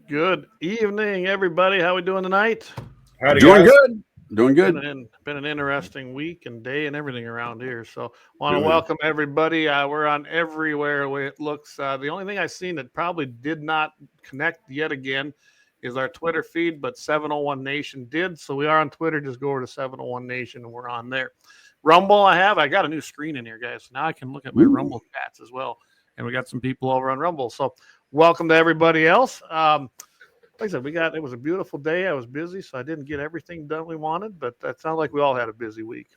Good evening, everybody. How we doing tonight? Howdy, Doing guys. good. Doing Been good. been an interesting week and day and everything around here. So, want to Good. welcome everybody. We're on everywhere the way it looks. The only thing I've seen that probably did not connect yet again is our Twitter feed, but 701 Nation did. So we are on Twitter. Just go over to 701 Nation and we're on there. Rumble, I got a new screen in here, guys. So now I can look at my Ooh. Rumble chats as well. And we got some people over on Rumble. So welcome to everybody else. Like I said, it was a beautiful day. I was busy, so I didn't get everything done we wanted, but that sounds like we all had a busy week.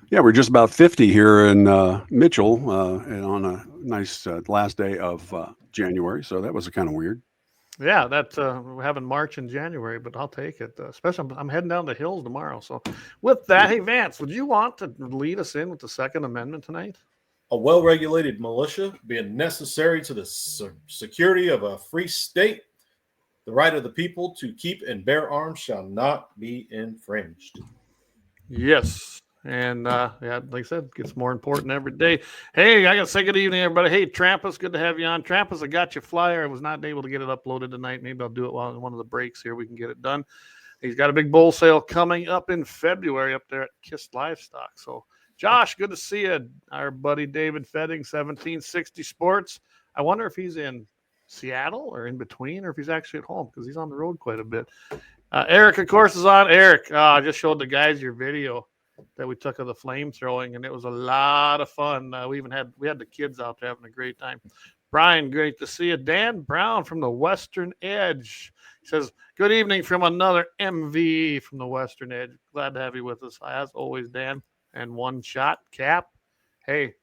Yeah, we're just about 50 here in Mitchell, and on a nice last day of January. So that was kind of weird. Yeah, we're having March in January, but I'll take it. Especially, I'm heading down the hills tomorrow. So, with that, hey Vance, would you want to lead us in with the Second Amendment tonight? A well-regulated militia being necessary to the security of a free state. The right of the people to keep and bear arms shall not be infringed. Yes. And yeah, like I said, it gets more important every day. Hey, I got to say good evening, everybody. Hey, Trampus, good to have you on. Trampus, I got your flyer. I was not able to get it uploaded tonight. Maybe I'll do it while in one of the breaks here. We can get it done. He's got a big bull sale coming up in February up there at Kiss Livestock. So, Josh, good to see you. Our buddy David Fedding, 1760 Sports. I wonder if he's in Seattle or in between, or if he's actually at home because he's on the road quite a bit. Eric, of course, is on. Eric, I just showed the guys your video that we took of the flame throwing, and it was a lot of fun. We had the kids out there having a great time. Brian, great to see you. Dan Brown from the Western Edge. He says, good evening from another MV from the Western Edge. Glad to have you with us, as always, Dan. And one shot, Cap. Hey,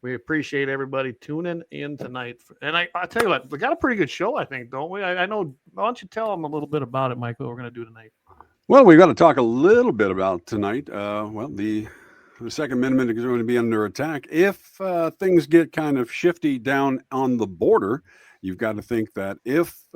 we appreciate everybody tuning in tonight. And I tell you what, we got a pretty good show, I think, don't we? I know. Why don't you tell them a little bit about it, Mike, what we're going to do tonight? Well, we've got to talk a little bit about tonight. The Second Amendment is going to be under attack. If things get kind of shifty down on the border, you've got to think that if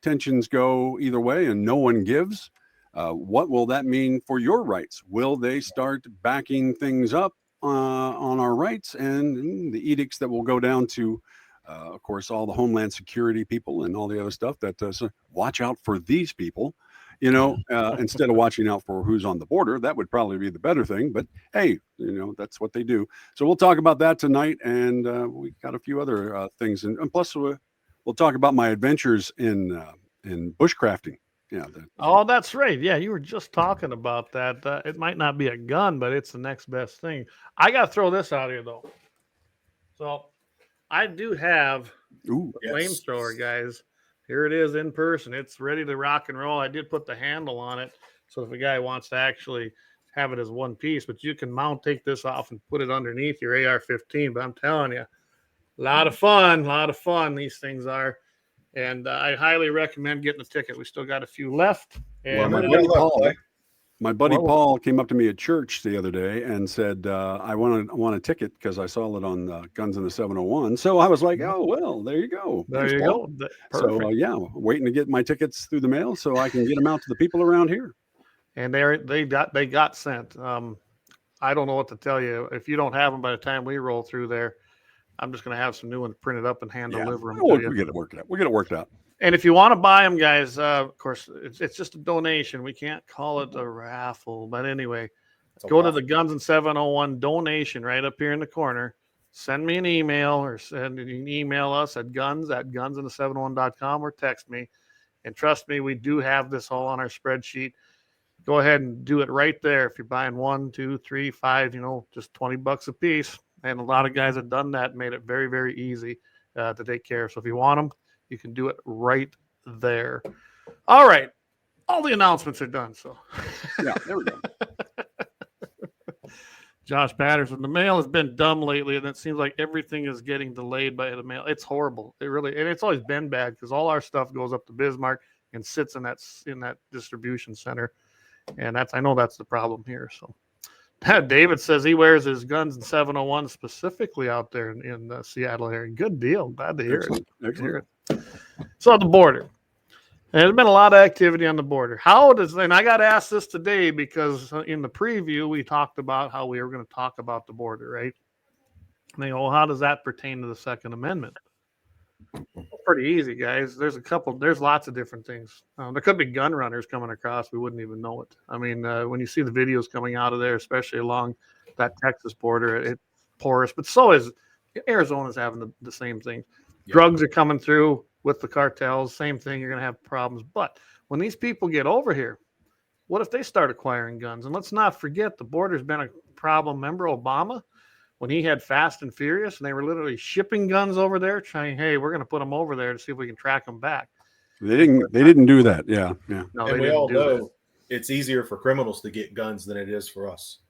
tensions go either way and no one gives, what will that mean for your rights? Will they start backing things up on our rights and the edicts that will go down to, of course, all the Homeland Security people and all the other stuff that watch out for these people? Instead of watching out for who's on the border, that would probably be the better thing. But hey, that's what they do. So we'll talk about that tonight, and we got a few other things, and plus we'll talk about my adventures in bushcrafting. Yeah. Oh, that's right. Yeah, you were just talking about that. It might not be a gun, but it's the next best thing. I got to throw this out here though. So I do have Ooh. the flamethrower, guys. Here it is in person. It's ready to rock and roll. I did put the handle on it, so if a guy wants to actually have it as one piece, but you can take this off and put it underneath your AR-15. But I'm telling you, a lot of fun these things are. And I highly recommend getting a ticket. We still got a few left. And my buddy Paul came up to me at church the other day and said, I want a ticket because I saw it on Guns in the 701. So I was like, oh, well, there you go. There you go. Perfect. So, waiting to get my tickets through the mail so I can get them out to the people around here. And they got sent. I don't know what to tell you. If you don't have them by the time we roll through there, I'm just going to have some new ones printed up and hand deliver them to you. We get it worked out. We'll get it worked out. And if you want to buy them, guys, of course, it's just a donation. We can't call it a raffle. But anyway, go to the Guns and 701 donation right up here in the corner. Send me an email or you can email us at guns@gunsandthe701.com or text me. And trust me, we do have this all on our spreadsheet. Go ahead and do it right there. If you're buying 1, 2, 3, 5, just $20 a piece. And a lot of guys have done that and made it very, very easy to take care of. So if you want them, you can do it right there. All right. All the announcements are done. So yeah, there we go. Josh Patterson, the mail has been dumb lately, and it seems like everything is getting delayed by the mail. It's horrible. And it's always been bad because all our stuff goes up to Bismarck and sits in that distribution center. And I know that's the problem here. So David says he wears his Guns in 701 specifically out there in the Seattle area. Good deal. Glad to hear it. Excellent. So at the border, and there's been a lot of activity on the border. And I got asked this today because in the preview, we talked about how we were going to talk about the border, right? And they go, well, how does that pertain to the Second Amendment? Pretty easy, guys. There's lots of different things. There could be gun runners coming across. We wouldn't even know it. I mean, when you see the videos coming out of there, especially along that Texas border, it's porous, but so is Arizona's having the same thing. Yeah. Drugs are coming through with the cartels. Same thing. You're going to have problems. But when these people get over here, what if they start acquiring guns? And let's not forget the border's been a problem. Remember Obama? When he had Fast and Furious, and they were literally shipping guns over there, trying, hey, we're going to put them over there to see if we can track them back. They didn't do that. Yeah. No, And they we didn't all do know it's easier for criminals to get guns than it is for us.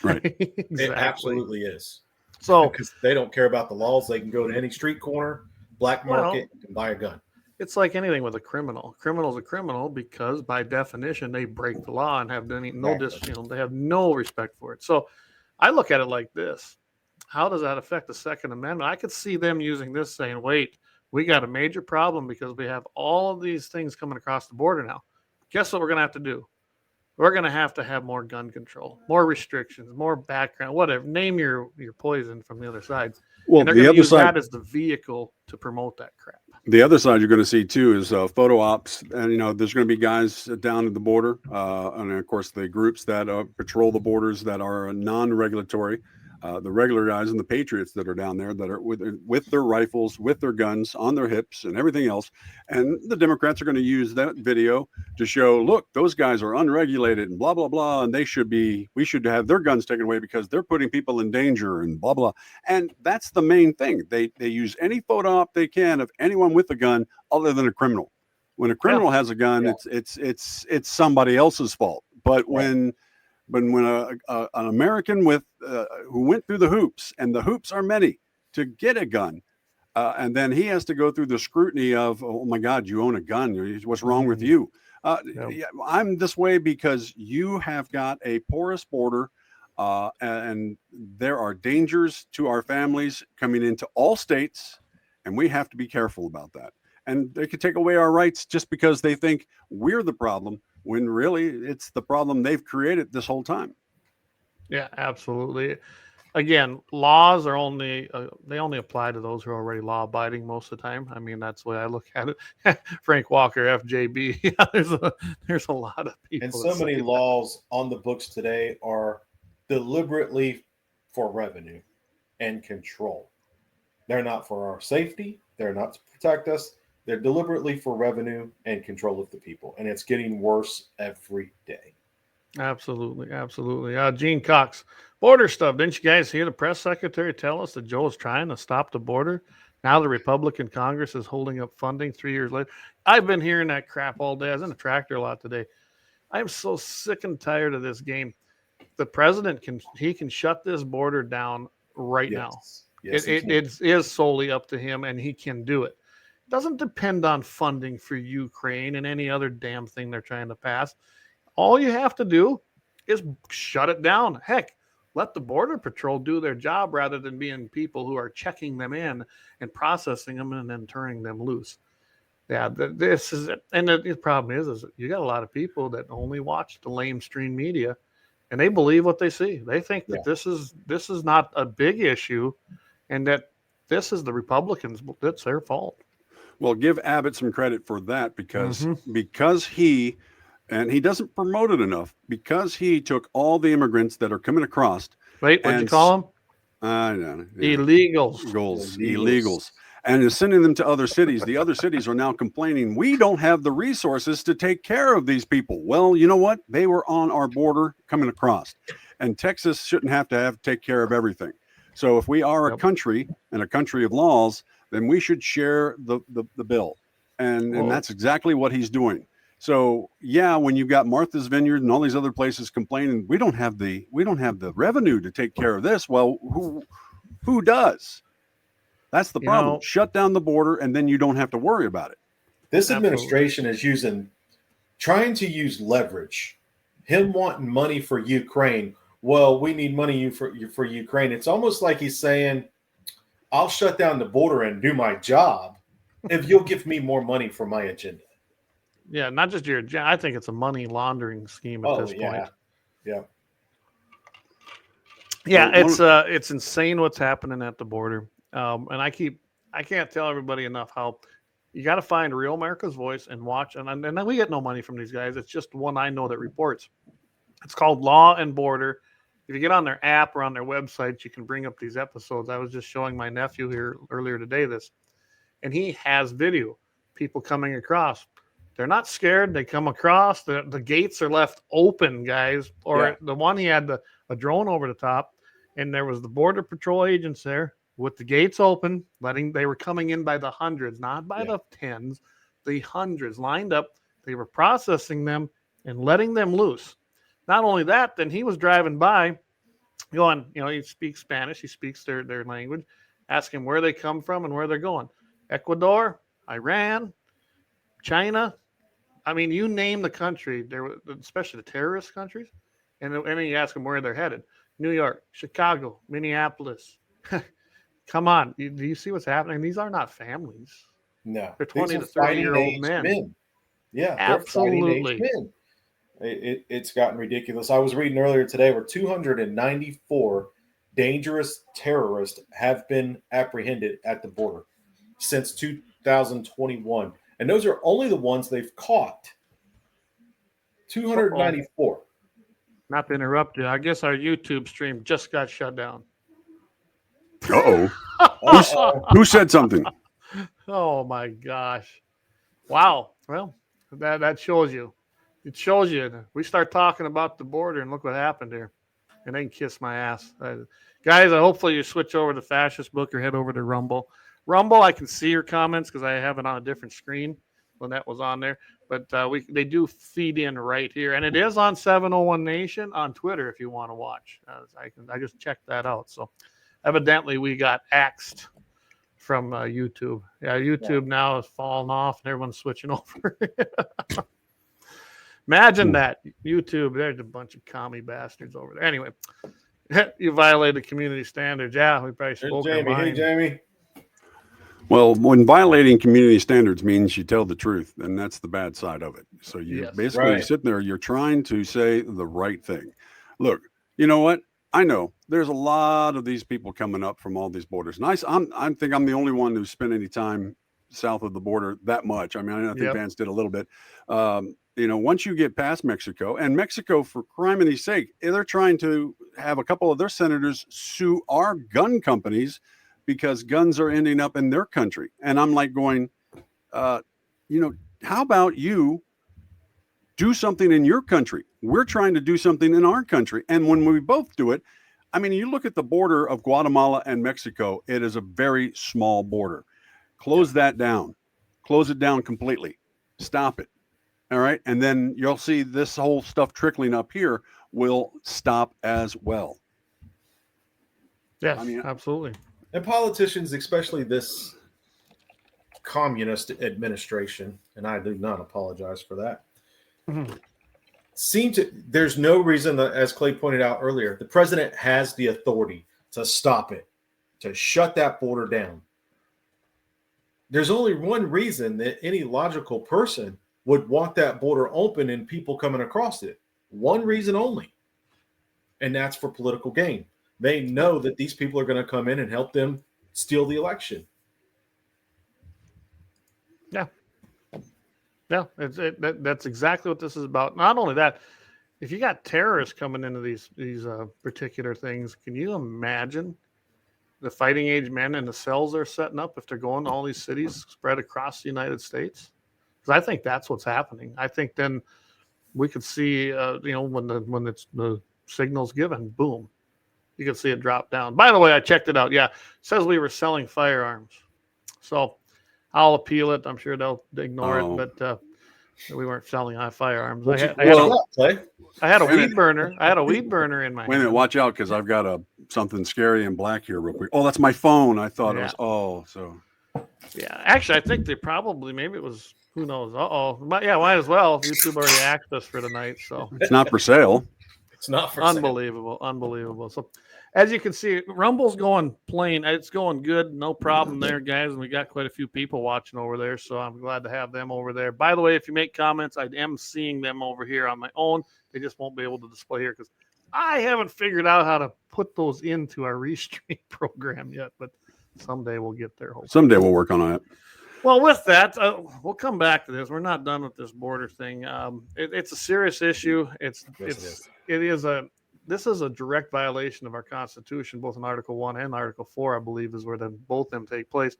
Right. Exactly. It absolutely is. So Because they don't care about the laws. They can go to any street corner, black market, and buy a gun. it's like anything with a criminal. Criminal's a criminal because by definition they break the law and have they have no respect for it. So I look at it like this. How does that affect the Second Amendment? I could see them using this saying, wait, we got a major problem because we have all of these things coming across the border now. Guess what we're going to have to do? We're going to have more gun control, more restrictions, more background, whatever. Name your poison from the other side. Well, and they're the going to other use side, that as the vehicle to promote that crap. the other side you're going to see too is photo ops, and there's going to be guys down at the border, and of course the groups that patrol the borders that are non-regulatory. The regular guys and the patriots that are down there that are with their rifles, with their guns on their hips and everything else. And the Democrats are going to use that video to show, look, those guys are unregulated and blah, blah, blah. And we should have their guns taken away because they're putting people in danger and blah, blah. And that's the main thing. They use any photo op they can of anyone with a gun other than a criminal. When a criminal has a gun, it's somebody else's fault. But when an American who went through the hoops, and the hoops are many to get a gun, and then he has to go through the scrutiny of, oh my God, you own a gun. What's wrong with you? Yeah, I'm this way because you have got a porous border, and there are dangers to our families coming into all states, and we have to be careful about that. And they could take away our rights just because they think we're the problem, when really it's the problem they've created this whole time. Yeah, absolutely. Again, laws are only they only apply to those who are already law abiding most of the time. I mean, that's the way I look at it. Frank Walker, FJB. Yeah, there's a lot of people. And so many laws on the books today are deliberately for revenue and control. They're not for our safety. They're not to protect us. They're deliberately for revenue and control of the people. And it's getting worse every day. Absolutely. Gene Cox, border stuff. Didn't you guys hear the press secretary tell us that Joe is trying to stop the border? Now the Republican Congress is holding up funding 3 years later. I've been hearing that crap all day. I was in a tractor a lot today. I'm so sick and tired of this game. The president can shut this border down right now. Yes, it is solely up to him, and he can do it. Doesn't depend on funding for Ukraine and any other damn thing they're trying to pass. All you have to do is shut it down. Heck, let the Border Patrol do their job rather than being people who are checking them in and processing them and then turning them loose. Yeah, this is it. And the problem is you got a lot of people that only watch the lamestream media, and they believe what they see. They think that this is not a big issue, and that this is the Republicans. That's their fault. Well, give Abbott some credit for that because he doesn't promote it enough, because he took all the immigrants that are coming across. Wait, what'd you call them? I know. Illegals. And is sending them to other cities. The other cities are now complaining, we don't have the resources to take care of these people. Well, you know what? They were on our border coming across. And Texas shouldn't have to take care of everything. So if we are a country and a country of laws, then we should share the bill. And that's exactly what he's doing. So yeah, when you've got Martha's Vineyard and all these other places complaining, we don't have the revenue to take care of this. Well, who does? That's the problem. Shut down the border, and then you don't have to worry about it. This administration is trying to use leverage. Him wanting money for Ukraine. Well, we need money for Ukraine. It's almost like he's saying, I'll shut down the border and do my job if you'll give me more money for my agenda. Yeah, not just your agenda. I think it's a money laundering scheme at this point. Yeah, it's insane what's happening at the border. And I can't tell everybody enough how you got to find real America's Voice and watch. And we get no money from these guys. It's just one I know that reports. It's called Law and Border. If you get on their app or on their website, you can bring up these episodes. I was just showing my nephew here earlier today this, and he has video, people coming across. They're not scared. They come across. The gates are left open, guys. Or the one he had a drone over the top, and there was the Border Patrol agents there with the gates open, they were coming in by the hundreds, not by the tens, the hundreds lined up. They were processing them and letting them loose. Not only that, then he was driving by, going, he speaks Spanish, he speaks their language, ask him where they come from and where they're going. Ecuador, Iran, China. I mean, you name the country, especially the terrorist countries, and then you ask them where they're headed. New York, Chicago, Minneapolis. Come on. Do you see what's happening? These are not families. No. They're 20 to 30-year-old men. Yeah, absolutely. Men. It's gotten ridiculous. I was reading earlier today where 294 dangerous terrorists have been apprehended at the border since 2021. And those are only the ones they've caught. 294. Not to interrupt you. I guess our YouTube stream just got shut down. Uh-oh. Who said something? Oh, my gosh. Wow. Well, that shows you. It shows you. We start talking about the border, and look what happened here. And they can kiss my ass. Guys, hopefully you switch over to Fascist Book or head over to Rumble. Rumble, I can see your comments because I have it on a different screen when that was on there. But they do feed in right here. And it is on 701 Nation on Twitter if you want to watch. I just checked that out. So evidently we got axed from YouTube. Yeah, YouTube now has fallen off and everyone's switching over. Imagine that. YouTube, there's a bunch of commie bastards over there. Anyway, you violated community standards. Yeah, we probably spoke our mind. Hey, Jamie. Well, when violating community standards means you tell the truth, and that's the bad side of it. So you basically sit there, you're trying to say the right thing. Look, you know what? I know there's a lot of these people coming up from all these borders. And I think I'm the only one who's spent any time south of the border that much. I mean, I think Vance did a little bit. Once you get past Mexico, and Mexico, for crimini's sake, they're trying to have a couple of their senators sue our gun companies because guns are ending up in their country. And I'm like going, how about you do something in your country? We're trying to do something in our country. And when we both do it, I mean, you look at the border of Guatemala and Mexico, it is a very small border. Close that down. Close it down completely. Stop it. All right. And then you'll see this whole stuff trickling up here will stop as well. Yes, absolutely. And politicians, especially this communist administration, and I do not apologize for that, there's no reason, as Clay pointed out earlier, the president has the authority to stop it, to shut that border down. There's only one reason that any logical person would want that border open and people coming across it. One reason only. And that's for political gain. They know that these people are going to come in and help them steal the election. Yeah. Yeah, that's exactly what this is about. Not only that, if you got terrorists coming into these particular things, can you imagine the fighting age men in the cells they're setting up if they're going to all these cities spread across the United States? Because I think that's what's happening. I think then we could see, when the signal's given, boom, you can see it drop down. By the way, I checked it out. Yeah, it says we were selling firearms. So I'll appeal it. I'm sure they'll ignore it, but we weren't selling firearms. I had a weed burner. I had a weed burner in my hand. Wait a minute, watch out, because I've got something scary in black here real quick. Oh, that's my phone. I thought it was, Yeah, actually, I think maybe it was, who knows? Might as well. YouTube already asked us for tonight, so. It's not for sale. It's not for unbelievable. So, as you can see, Rumble's going plain. It's going good. No problem there, guys. And we got quite a few people watching over there, so I'm glad to have them over there. By the way, if you make comments, I am seeing them over here on my own. They just won't be able to display here because I haven't figured out how to put those into our Restream program yet. But Someday we'll get there. Hopefully. Someday we'll work on it. Well, with that, we'll come back to this. We're not done with this border thing. It's a serious issue. This is a direct violation of our Constitution, both in Article 1 and Article 4, I believe, is where both of them take place.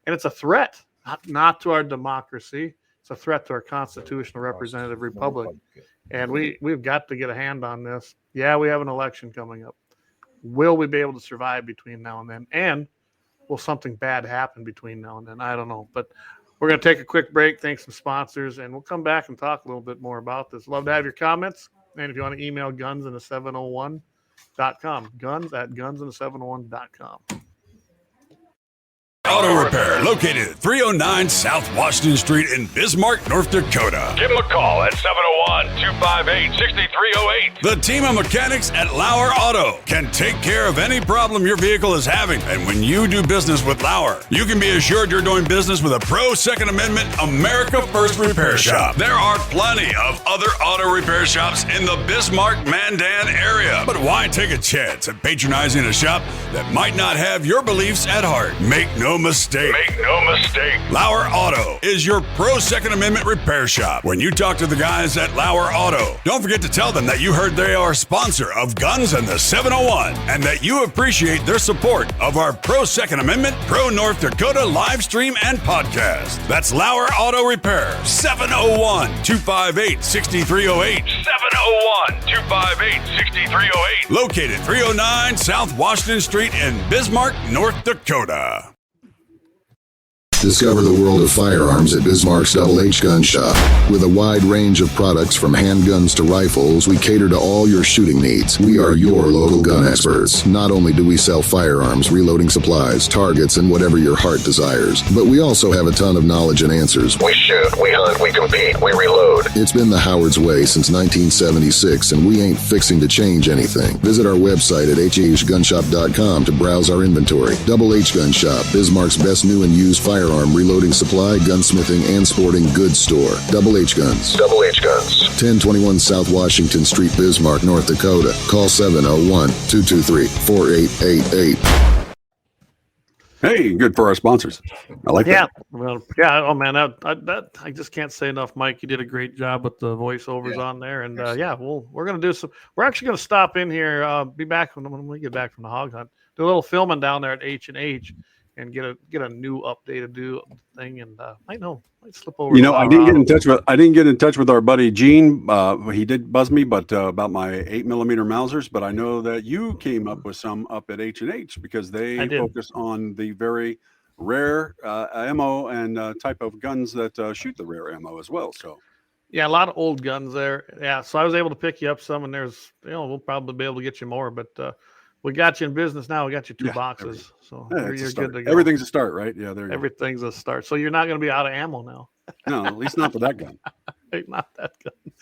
And it's a threat, not to our democracy. It's a threat to our constitutional representative republic. And we've got to get a hand on this. Yeah, we have an election coming up. Will we be able to survive between now and then? And will something bad happen between now and then? I don't know. But we're going to take a quick break. Thanks to sponsors. And we'll come back and talk a little bit more about this. Love to have your comments. And if you want to email gunsinthe701.com. guns@gunsinthe701.com. Auto Repair, located at 309 South Washington Street in Bismarck, North Dakota. Give them a call at 701-258-6308. The team of mechanics at Lauer Auto can take care of any problem your vehicle is having. And when you do business with Lauer, you can be assured you're doing business with a pro Second Amendment America First repair shop. There are plenty of other auto repair shops in the Bismarck-Mandan area. But why take a chance at patronizing a shop that might not have your beliefs at heart? Make no mistake. Lauer Auto is your pro Second Amendment repair shop. When you talk to the guys at Lauer Auto, don't forget to tell them that you heard they are a sponsor of Guns and the 701 and that you appreciate their support of our pro Second Amendment, pro North Dakota live stream and podcast. That's Lauer Auto Repair, 701-258-6308. 701-258-6308. Located 309 South Washington Street in Bismarck, North Dakota. Discover the world of firearms at Bismarck's Double H Gun Shop. With a wide range of products from handguns to rifles, we cater to all your shooting needs. We are your local gun experts. Not only do we sell firearms, reloading supplies, targets, and whatever your heart desires, but we also have a ton of knowledge and answers. We shoot, we hunt, we compete, we reload. It's been the Howard's way since 1976, and we ain't fixing to change anything. Visit our website at hhgunshop.com to browse our inventory. Double H Gun Shop, Bismarck's best new and used firearm reloading supply, gunsmithing, and sporting goods store. Double H Guns. Double H Guns. 1021 South Washington Street, Bismarck, North Dakota. Call 701-223-4888. Hey, good for our sponsors. I like that. Well, yeah. Oh man, I just can't say enough, Mike. You did a great job with the voiceovers on there, and we're gonna do some. We're actually gonna stop in here. Be back when we get back from the hog hunt. Do a little filming down there at H&H. And get a new updated thing, and might slip over. I didn't get in touch with our buddy Gene. He did buzz me, but about my 8mm Mausers. But I know that you came up with some up at H&H because they focus on the very rare ammo and type of guns that shoot the rare ammo as well. So. Yeah, a lot of old guns there. Yeah, so I was able to pick you up some, and there's we'll probably be able to get you more, but. We got you in business now. We got you two boxes, so you're good to go. Everything's a start, right? Yeah, there you Everything's a start. So you're not going to be out of ammo now. No, at least not for that gun. Not that gun.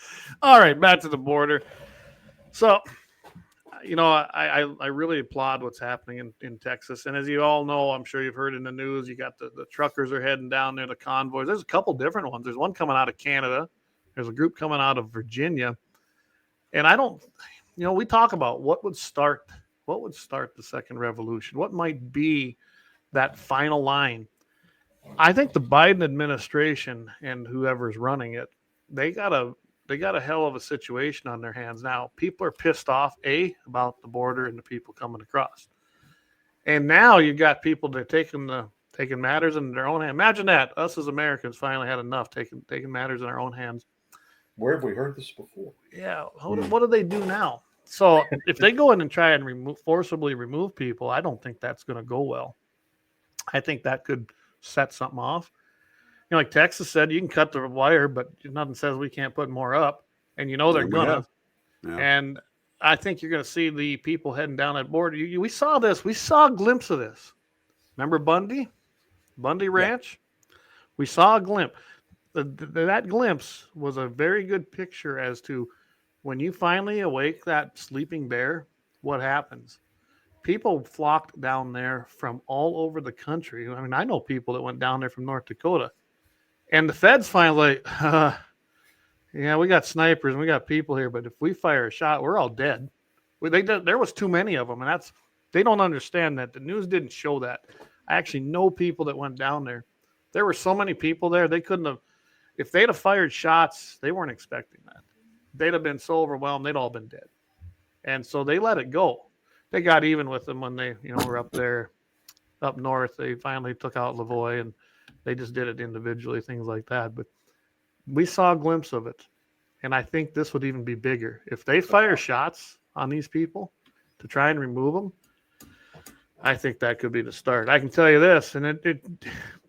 All right, back to the border. So, I really applaud what's happening in Texas. And as you all know, I'm sure you've heard in the news, you got the truckers are heading down there, the convoys. There's a couple different ones. There's one coming out of Canada. There's a group coming out of Virginia. And we talk about what would start the second revolution? What might be that final line? I think the Biden administration and whoever's running it, they got a hell of a situation on their hands now. People are pissed off, about the border and the people coming across. And now you've got people that are taking matters in their own hands. Imagine that. Us as Americans finally had enough taking matters in our own hands. Where have we heard this before? Yeah. What do they do now? So if they go in and try and forcibly remove people, I don't think that's going to go well. I think that could set something off. Like Texas said, you can cut the wire, but nothing says we can't put more up. And they're gonna. Yeah. And I think you're going to see the people heading down that border. We saw this. We saw a glimpse of this. Remember Bundy Ranch? Yeah. We saw a glimpse. That glimpse was a very good picture as to when you finally awake that sleeping bear, what happens? People flocked down there from all over the country. I mean, I know people that went down there from North Dakota. And the feds finally, we got snipers and we got people here, but if we fire a shot, we're all dead. There was too many of them, and they don't understand that. The news didn't show that. I actually know people that went down there. There were so many people there, they couldn't have, if they'd have fired shots, they weren't expecting that. They'd have been so overwhelmed, they'd all been dead. And so they let it go. They got even with them when they, were up there, up north. They finally took out Lavoie, and they just did it individually, things like that. But we saw a glimpse of it. And I think this would even be bigger. If they fire shots on these people to try and remove them, I think that could be the start. I can tell you this, and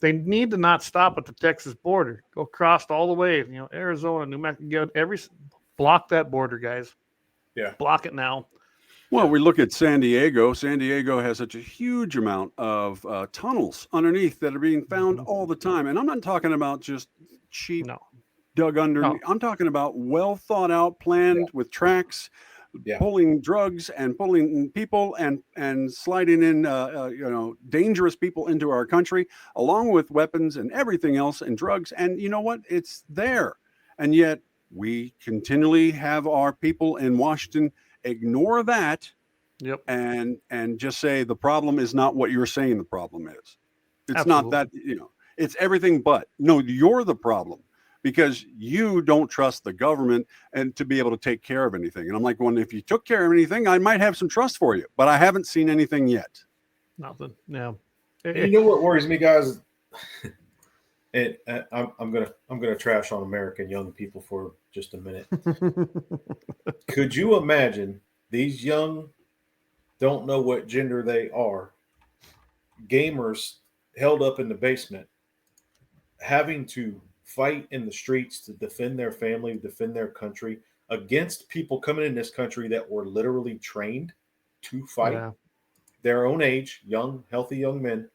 they need to not stop at the Texas border. Go across all the way, Arizona, New Mexico, block that border, guys. Yeah. Block it now. Well, we look at San Diego. San Diego has such a huge amount of tunnels underneath that are being found all the time. And I'm not talking about just cheap, dug underneath. No. I'm talking about well thought out, planned with tracks, pulling drugs and pulling people and sliding in, dangerous people into our country, along with weapons and everything else and drugs. And you know what? It's there. And yet we continually have our people in Washington ignore that and just say the problem is not what you're saying the problem is. It's not that, it's everything but. No, you're the problem because you don't trust the government and to be able to take care of anything. And I'm like, well, if you took care of anything, I might have some trust for you, but I haven't seen anything yet. Nothing. No. You know what worries me, guys? And I'm gonna trash on American young people for just a minute. Could you imagine these young, don't know what gender they are, gamers held up in the basement, having to fight in the streets to defend their family, defend their country against people coming in this country that were literally trained to fight their own age, young, healthy young men?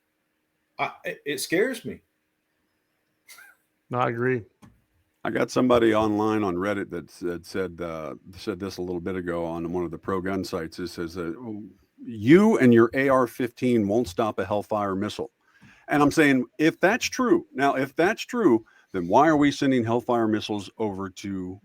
It scares me. No, I agree. I got somebody online on Reddit that said this a little bit ago on one of the pro gun sites. It says that you and your AR-15 won't stop a Hellfire missile. And I'm saying, if that's true, then why are we sending Hellfire missiles over to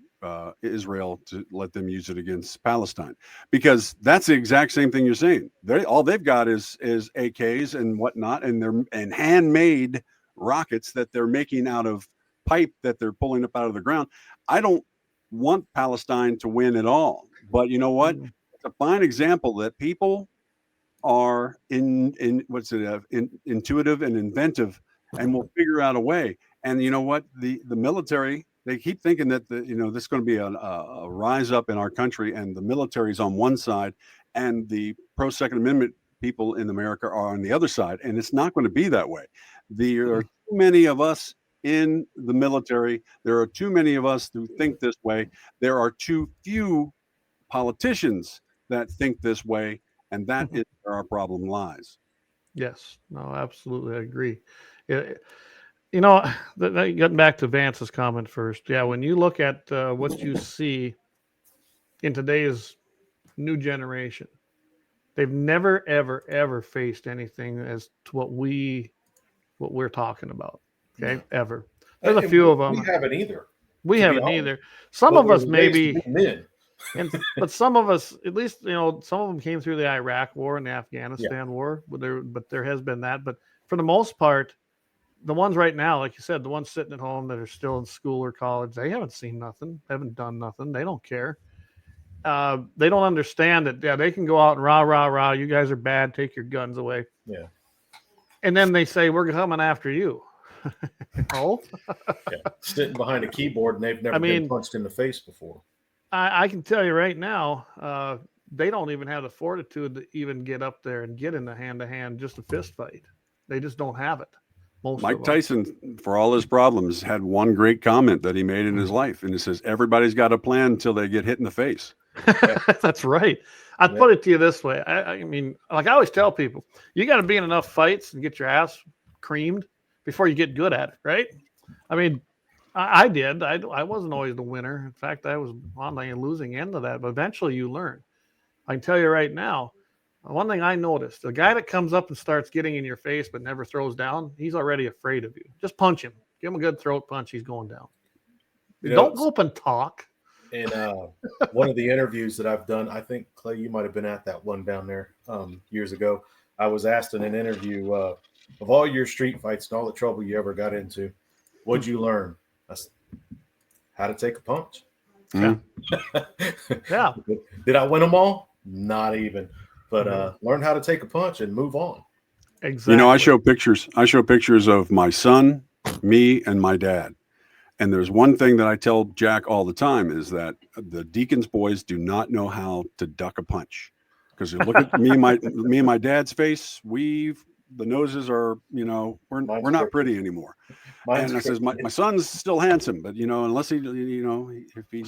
Israel to let them use it against Palestine? Because that's the exact same thing you're saying. All they've got is AKs and whatnot, and handmade rockets that they're making out of pipe that they're pulling up out of the ground. I don't want Palestine to win at all, but you know what? It's a fine example that people are intuitive and inventive, and will figure out a way. And you know what? The military, they keep thinking that this is going to be a rise up in our country, and the military's on one side, and the pro Second Amendment people in America are on the other side, and it's not going to be that way. There are too many of us in the military. There are too many of us who think this way. There are too few politicians that think this way, and that is where our problem lies. Yes, no, absolutely, I agree. Getting back to Vance's comment first. Yeah, when you look at what you see in today's new generation, they've never, ever, ever faced anything as to what we're talking about. Okay, ever. There's a few of them. We haven't either. We haven't either. Some of us maybe, but some of us, at least, some of them came through the Iraq War and the Afghanistan War. But there has been that. But for the most part, the ones right now, like you said, the ones sitting at home that are still in school or college, they haven't seen nothing, haven't done nothing. They don't care. They don't understand that. Yeah, they can go out and rah. You guys are bad. Take your guns away. Yeah. And then they say, we're coming after you. Sitting behind a keyboard, and they've never been punched in the face before. I can tell you right now, they don't even have the fortitude to even get up there and get in the hand-to-hand, just a fist fight. They just don't have it. Mike Tyson, for all his problems, had one great comment that he made in his life, and it says, everybody's got a plan until they get hit in the face. That's right. I'd put it to you this way. I mean, like I always tell people, you got to be in enough fights and get your ass creamed before you get good at it, right? I mean, I did. I wasn't always the winner. In fact, I was on the losing end of that. But eventually you learn. I can tell you right now, one thing I noticed, the guy that comes up and starts getting in your face but never throws down, he's already afraid of you. Just punch him. Give him a good throat punch. He's going down. Don't go up and talk. In one of the interviews that I've done, I think, Clay, you might have been at that one down there years ago. I was asked in an interview, of all your street fights and all the trouble you ever got into, what'd you learn? How to take a punch. Yeah. Yeah. Did I win them all? Not even. But learn how to take a punch and move on. Exactly. You know, I show pictures of my son, me, and my dad. And there's one thing that I tell Jack all the time is that the Deacons boys do not know how to duck a punch. Because you look at me and my dad's face, the noses are, you know, we're not pretty anymore. And I says, my son's still handsome, but you know, unless he, you know, if he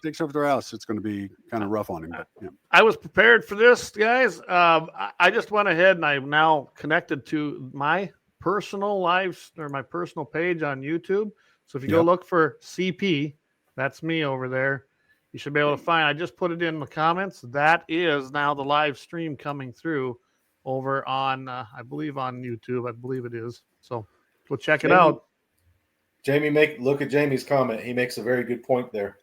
takes over their house, it's going to be kind of rough on him. But, yeah. I was prepared for this, guys. I just went ahead and I'm now connected to my personal my personal page on YouTube. So if you go look for CP, that's me over there. You should be able to find. I just put it in the comments. That is now the live stream coming through over on, I believe on YouTube. I believe it is. So go check it out. Jamie, look at Jamie's comment. He makes a very good point there.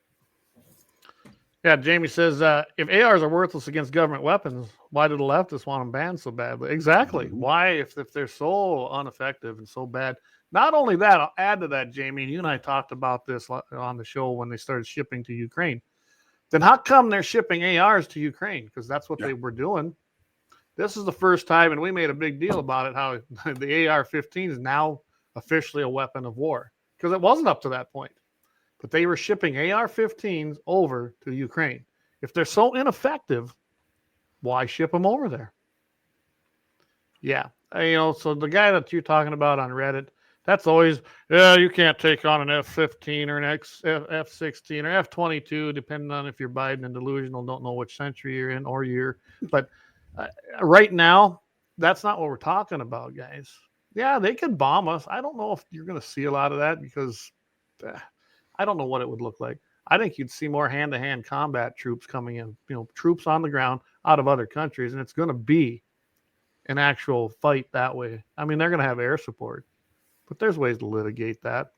Yeah, Jamie says, if ARs are worthless against government weapons, why do the leftists want them banned so badly? Exactly. Why, if they're so ineffective and so bad? Not only that, I'll add to that, Jamie, you and I talked about this on the show when they started shipping to Ukraine. Then how come they're shipping ARs to Ukraine? Because that's what they were doing. This is the first time, and we made a big deal about it, how the AR-15 is now officially a weapon of war. Because it wasn't up to that point. But they were shipping AR-15s over to Ukraine. If they're so ineffective, why ship them over there? Yeah. You know, so the guy that you're talking about on Reddit, that's always, you can't take on an F-15 or an F-16 or F-22, depending on if you're Biden and delusional, don't know which century you're in or year. But right now, that's not what we're talking about, guys. Yeah, they could bomb us. I don't know if you're going to see a lot of that because I don't know what it would look like. I think you'd see more hand-to-hand combat troops coming in, you know, troops on the ground out of other countries, and it's going to be an actual fight that way. I mean, they're going to have air support, but there's ways to litigate that.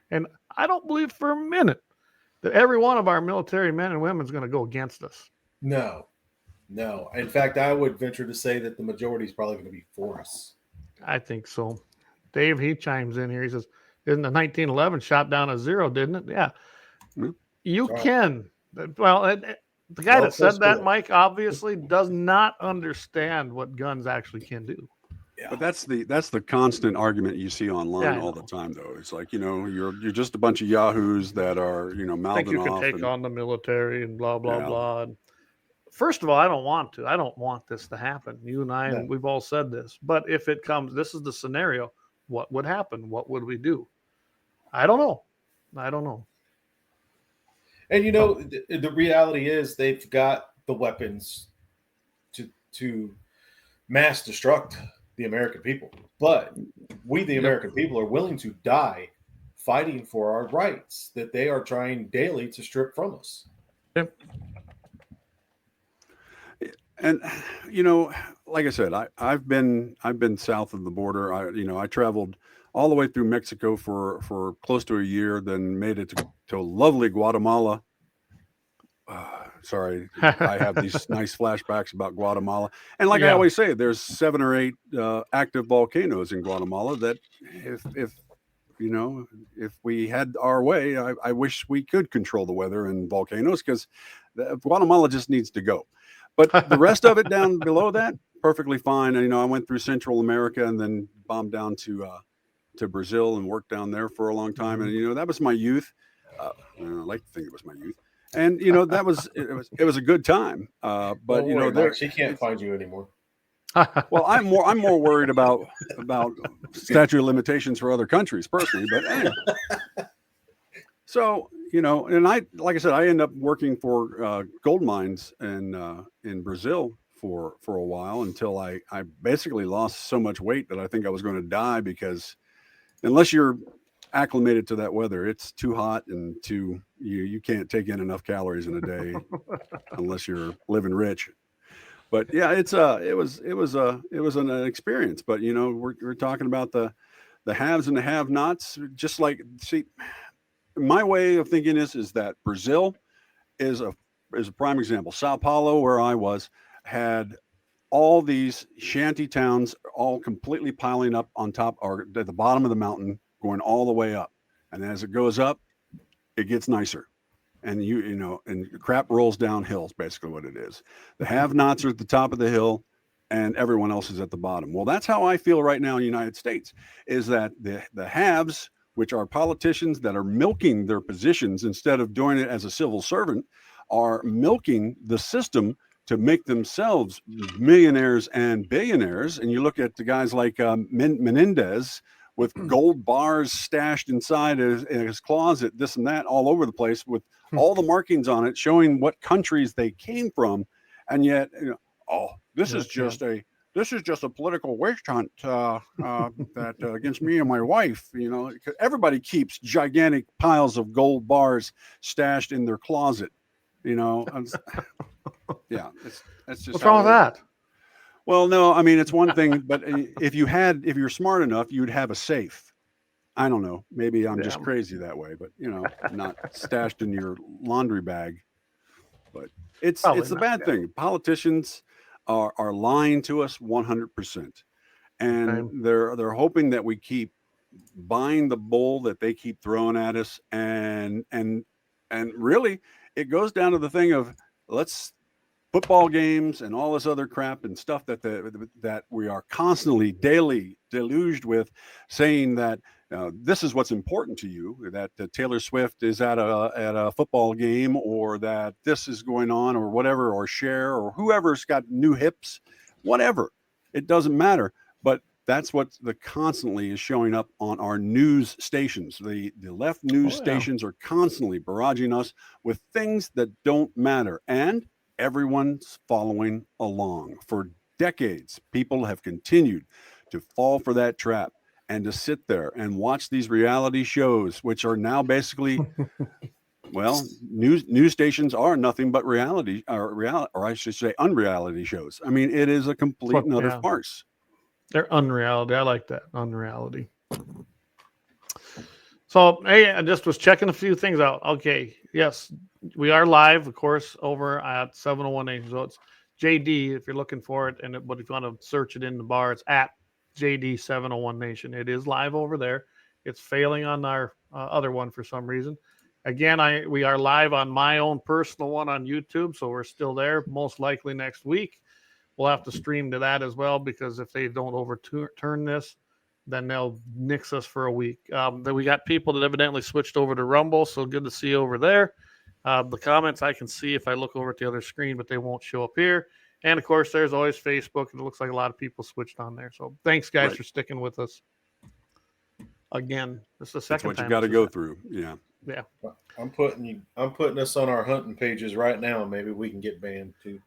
And I don't believe for a minute that every one of our military men and women is going to go against us. No. In fact, I would venture to say that the majority is probably going to be for us. I think so. Dave, he chimes in here. He says, "Isn't the 1911 shot down a zero, didn't it?" Yeah. You can. Well, the guy that said that, Mike, obviously does not understand what guns actually can do. Yeah. But that's the constant argument you see online all the time, though. It's like, you know, you're just a bunch of yahoos that are, you know, mouthing off. I think you can take on the military and blah, blah, blah. First of all, I don't want to. I don't want this to happen. You and I, and we've all said this. But if it comes, this is the scenario. What would happen? What would we do? I don't know. And, you know, the reality is they've got the weapons to mass destruct the American people. But we, the American people, are willing to die fighting for our rights that they are trying daily to strip from us. Yep. And, you know, like I said, I've been south of the border. I traveled all the way through Mexico for close to a year, then made it to lovely Guatemala. Sorry, I have these nice flashbacks about Guatemala. And like I always say, there's 7 or 8 active volcanoes in Guatemala that if we had our way, I wish we could control the weather and volcanoes, because Guatemala just needs to go. But the rest of it down below that, perfectly fine. And, you know, I went through Central America and then bombed down to Brazil and worked down there for a long time. And, you know, that was my youth. I like to think it was my youth. And, you know, it was a good time. But, you know, she can't find you anymore. Well, I'm more worried about statute of limitations for other countries personally. But anyway. So, you know, and like I said, I ended up working for gold mines in Brazil for a while until I basically lost so much weight that I think I was going to die, because unless you're acclimated to that weather, it's too hot and you can't take in enough calories in a day unless you're living rich. But yeah, it was an experience. But, you know, we're talking about the haves and the have-nots. Just like, see, my way of thinking is that Brazil is a prime example. Sao Paulo, where I was, had all these shanty towns all completely piling up on top or at the bottom of the mountain, going all the way up. And as it goes up, it gets nicer. And and crap rolls downhill is basically what it is. The have-nots are at the top of the hill and everyone else is at the bottom. Well, that's how I feel right now in the United States, is that the haves, which are politicians that are milking their positions instead of doing it as a civil servant, are milking the system to make themselves millionaires and billionaires. And you look at the guys like Menendez with gold bars stashed inside his closet, this and that, all over the place with all the markings on it showing what countries they came from. And yet, this is just a political witch hunt that against me and my wife. Everybody keeps gigantic piles of gold bars stashed in their closet. Yeah, that's just what's wrong with that. Well, no, I mean, it's one thing, but if you're smart enough, you'd have a safe. I don't know. Maybe I'm just crazy that way, but not stashed in your laundry bag. But it's a bad thing. Politicians are lying to us 100%, and they're hoping that we keep buying the bull that they keep throwing at us, and really, it goes down to the thing of football games and all this other crap and stuff that we are constantly daily deluged with, saying that this is what's important to you, that Taylor Swift is at a football game, or that this is going on, or whatever, or Cher, or whoever's got new hips, whatever. It doesn't matter. But that's what constantly is showing up on our news stations. The left news stations are constantly barraging us with things that don't matter. And everyone's following along. For decades, people have continued to fall for that trap and to sit there and watch these reality shows, which are now basically, news stations are nothing but reality, or I should say unreality shows. I mean, it is a complete and utter farce. They're unreality. I like that. Unreality. So, hey, I just was checking a few things out. Okay. Yes, we are live, of course, over at 701 Nation. So it's JD if you're looking for it. But if you want to search it in the bar, it's at JD701 Nation. It is live over there. It's failing on our other one for some reason. Again, we are live on my own personal one on YouTube. So we're still there. Most likely next week. We'll have to stream to that as well, because if they don't overturn this, then they'll nix us for a week. Then we got people that evidently switched over to Rumble, so good to see you over there. The comments I can see if I look over at the other screen, but they won't show up here. And, of course, there's always Facebook, and it looks like a lot of people switched on there. So thanks, guys, for sticking with us. Again, this is the second time. That's what you got to go through. Yeah. Yeah. I'm putting us on our hunting pages right now, and maybe we can get banned too.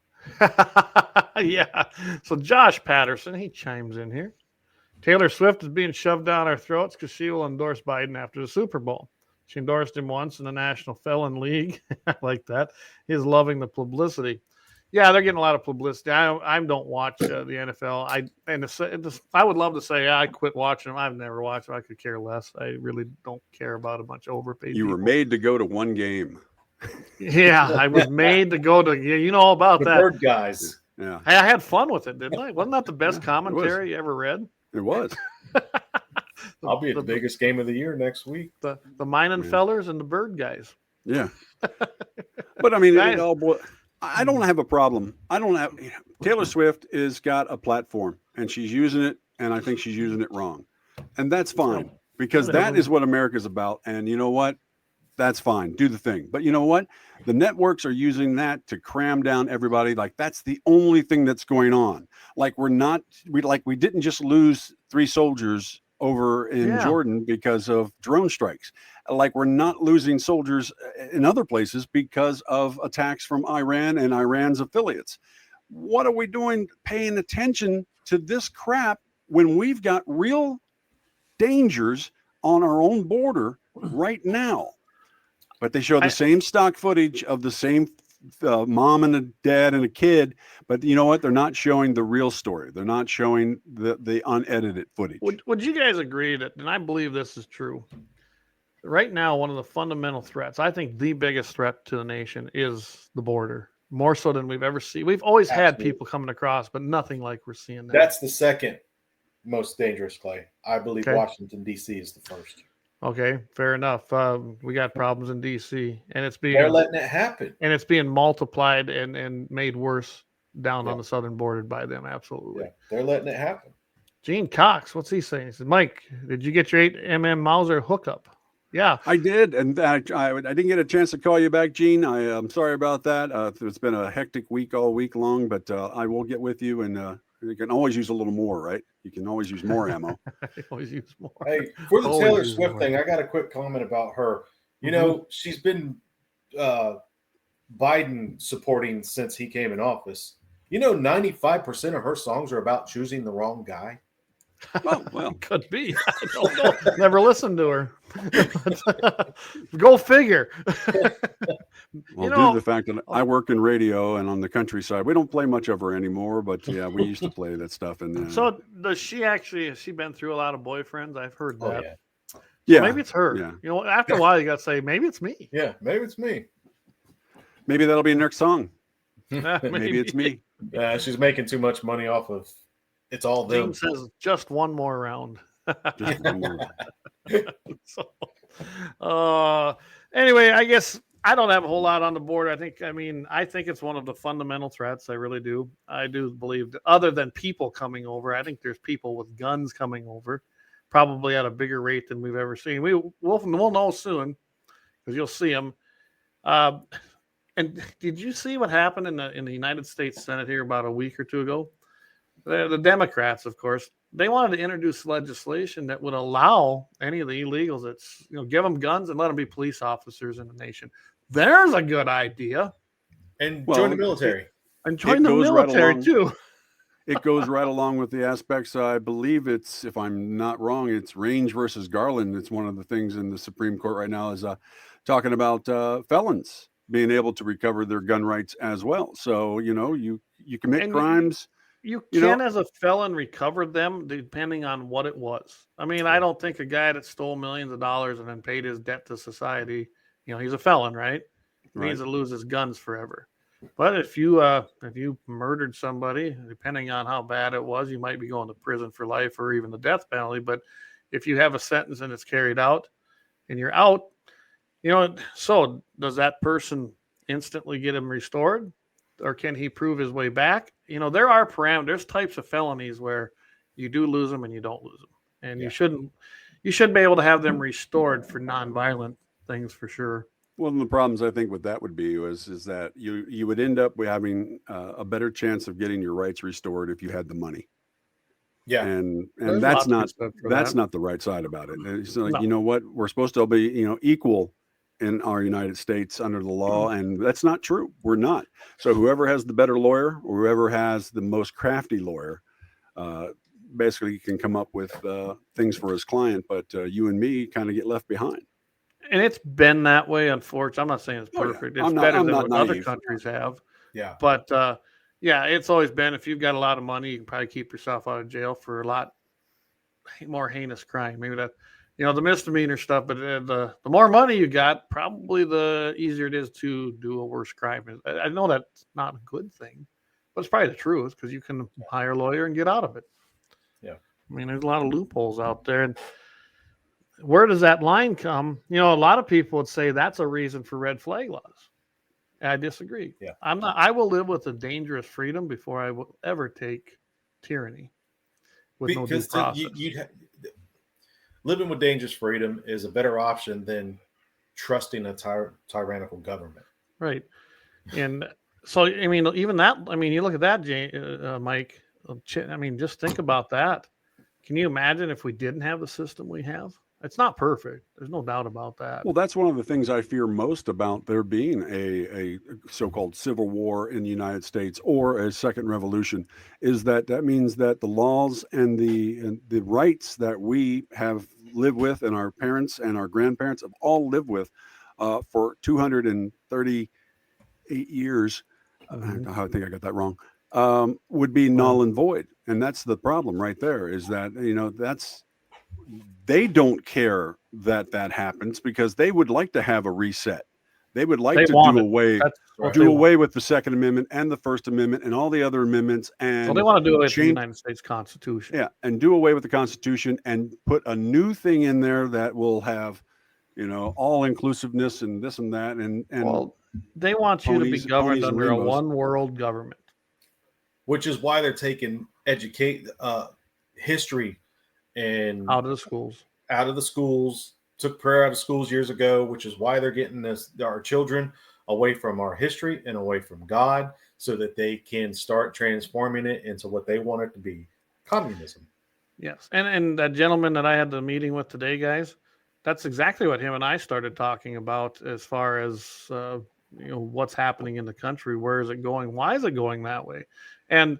Yeah. So Josh Patterson, he chimes in here. Taylor Swift is being shoved down our throats because she will endorse Biden after the Super Bowl. She endorsed him once in the National Felon League. I like that. He's loving the publicity. Yeah, they're getting a lot of publicity. I don't watch the NFL. I would love to say I quit watching them. I've never watched them. I could care less. I really don't care about a bunch of overpaid You people. were made to go to one game. Yeah, I was made to go to. You know about the that. Bird guys. Yeah, I had fun with it, didn't I? Wasn't that the best commentary you ever read? It was. I'll be at the biggest game of the year next week. The Mining Fellers and the Bird guys. Yeah. But I mean, Guys, I don't have a problem. Taylor Swift has got a platform and she's using it, and I think she's using it wrong. And that's fine, because that is what America's about. And you know what? That's fine. Do the thing. But you know what? The networks are using that to cram down everybody. Like, that's the only thing that's going on. Like, we didn't just lose 3 soldiers over in Jordan because of drone strikes. Like, we're not losing soldiers in other places because of attacks from Iran and Iran's affiliates. What are we doing paying attention to this crap when we've got real dangers on our own border right now? But they show the same stock footage of the same mom and a dad and a kid. But you know what? They're not showing the real story. They're not showing the unedited footage. Would you guys agree that, and I believe this is true, right now, one of the fundamental threats, I think the biggest threat to the nation is the border. more so than we've ever seen. We've always had Absolutely. people coming across, but nothing like we're seeing now. That's the second most dangerous, Clay. I believe Okay. Washington, D.C. is the first. Okay, fair enough. We got problems in D.C. and it's They're being letting it happen. multiplied and made worse down Yeah. on the southern border by them. Absolutely. Yeah, they're letting it happen. Gene Cox, what's he saying? He said, Mike, did you get your 8mm Mauser hookup? Yeah. I did, and I didn't get a chance to call you back, Gene. I'm sorry about that. It's been a hectic week all week long, but I will get with you, and you can always use a little more, right? You can always use more ammo. I always use more. Hey, for the Always Taylor use Swift more. thing, I got a quick comment about her. You know, she's been Biden supporting since he came in office. You know, 95% of her songs are about choosing the wrong guy. Well, Could be. I don't know. Never listened to her. Go figure. well, know- due to the fact that I work in radio and on the countryside, we don't play much of her anymore. But yeah, we used to play that stuff. And So does she actually? Has she been through a lot of boyfriends? I've heard that. Oh, yeah. yeah, Maybe it's her. Yeah. You know, after a while, you got to say maybe it's me. Yeah, maybe it's me. Maybe that'll be next song. maybe. Maybe it's me. She's making too much money off of it's all them. Gene says just one more round. Just one more. So, anyway, I guess I don't have a whole lot on the board. I think it's one of the fundamental threats. I really do. I do believe that other than people coming over, I think there's people with guns coming over, probably at a bigger rate than we've ever seen. We'll know soon because you'll see them. And did you see what happened in the United States Senate here about a week or two ago? The Democrats, of course, they wanted to introduce legislation that would allow any of the illegals that's, give them guns and let them be police officers in the nation. There's a good idea. And Well, join the military. And join the goes right military along. too. It goes right along with the aspects. I believe it's, if I'm not wrong, it's Range versus Garland. It's one of the things in the Supreme Court right now is talking about felons being able to recover their gun rights as well. So, you commit And crimes. You You can, know- as a felon, recover them depending on what it was. I mean, I don't think a guy that stole millions of dollars and then paid his debt to society, he's a felon, right? He needs to lose his guns forever. But if you murdered somebody, depending on how bad it was, you might be going to prison for life or even the death penalty. But if you have a sentence and it's carried out and you're out, so does that person instantly get him restored? Or can he prove his way back? There are parameters. There's types of felonies where you do lose them and you don't lose them, and you should be able to have them restored for nonviolent things for sure. One of the problems I think with that would be is that you would end up with having a better chance of getting your rights restored if you had the money. Yeah. And There's that's lots of respect for that's that. not the right side about it. It's like, No. you know what, we're supposed to be equal in our United States under the law, and that's not true. We're not. So whoever has the better lawyer, or whoever has the most crafty lawyer, basically can come up with things for his client. But you and me kind of get left behind. And it's been that way, unfortunately. I'm not saying it's Oh, yeah. perfect. I'm It's not- better I'm than not what other naive. countries have. Yeah. But it's always been, if you've got a lot of money, you can probably keep yourself out of jail for a lot more heinous crime. Maybe that, the misdemeanor stuff, but the more money you got, probably the easier it is to do a worse crime. I know that's not a good thing, but it's probably the truth because you can hire a lawyer and get out of it. Yeah. I mean, there's a lot of loopholes out there. And where does that line come? A lot of people would say that's a reason for red flag laws. I disagree. Yeah. I will live with a dangerous freedom before I will ever take tyranny with no due Because process. living with dangerous freedom is a better option than trusting a tyrannical government. Right. And so, even that, you look at that, Mike, just think about that. Can you imagine if we didn't have the system we have? It's not perfect. There's no doubt about that. Well, that's one of the things I fear most about there being a so-called civil war in the United States or a second revolution, is that means that the laws and the rights that we have lived with, and our parents and our grandparents have all lived with for 238 years. I think I got that wrong. Would be null and void, and that's the problem right there. Is that they don't care that happens because they would like to have a reset. They would like They to want do it. away That's what do they away want. with the Second Amendment and the First Amendment and all the other amendments, and So they want to do it with the change, United States Constitution. yeah, and do away with the Constitution and put a new thing in there that will have, all inclusiveness and this and that, and Well, they want you to be governed ponies and under a rainbows. one world government. Which is why they're taking history and Out of the schools. out of the schools, took prayer out of schools years ago, which is why they're getting our children away from our history and away from God so that they can start transforming it into what they want it to be, communism. Yes. And that gentleman that I had the meeting with today, guys, that's exactly what him and I started talking about as far as, what's happening in the country. Where is it going? Why is it going that way? And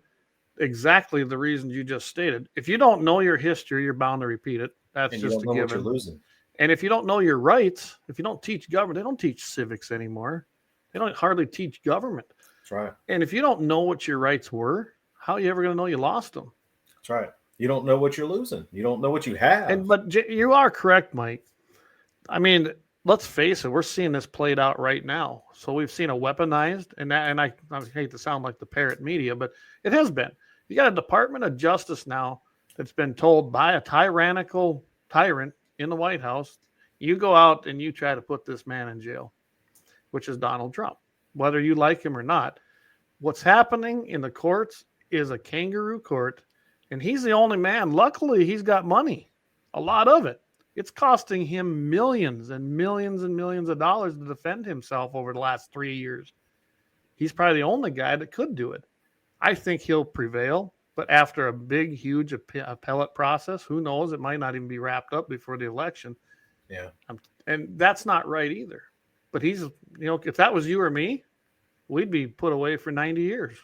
exactly the reasons you just stated. If you don't know your history, you're bound to repeat it. That's And you just don't a know what given. you're losing. And if you don't know your rights, if you don't teach government, they don't teach civics anymore. They don't hardly teach government. That's right. And if you don't know what your rights were, how are you ever going to know you lost them? That's right. You don't know what you're losing. You don't know what you have. But you are correct, Mike. I mean, let's face it, we're seeing this played out right now. So we've seen a weaponized, and I hate to sound like the parrot media, but it has been. You got a Department of Justice now that's been told by a tyrannical tyrant in the White House, you go out and you try to put this man in jail, which is Donald Trump, whether you like him or not. What's happening in the courts is a kangaroo court, and he's the only man. Luckily, he's got money, a lot of it. It's costing him millions and millions and millions of dollars to defend himself over the last 3 years. He's probably the only guy that could do it. I think he'll prevail, but after a big, huge appellate process, who knows? It might not even be wrapped up before the election. Yeah. And that's not right either. But he's, if that was you or me, we'd be put away for 90 years.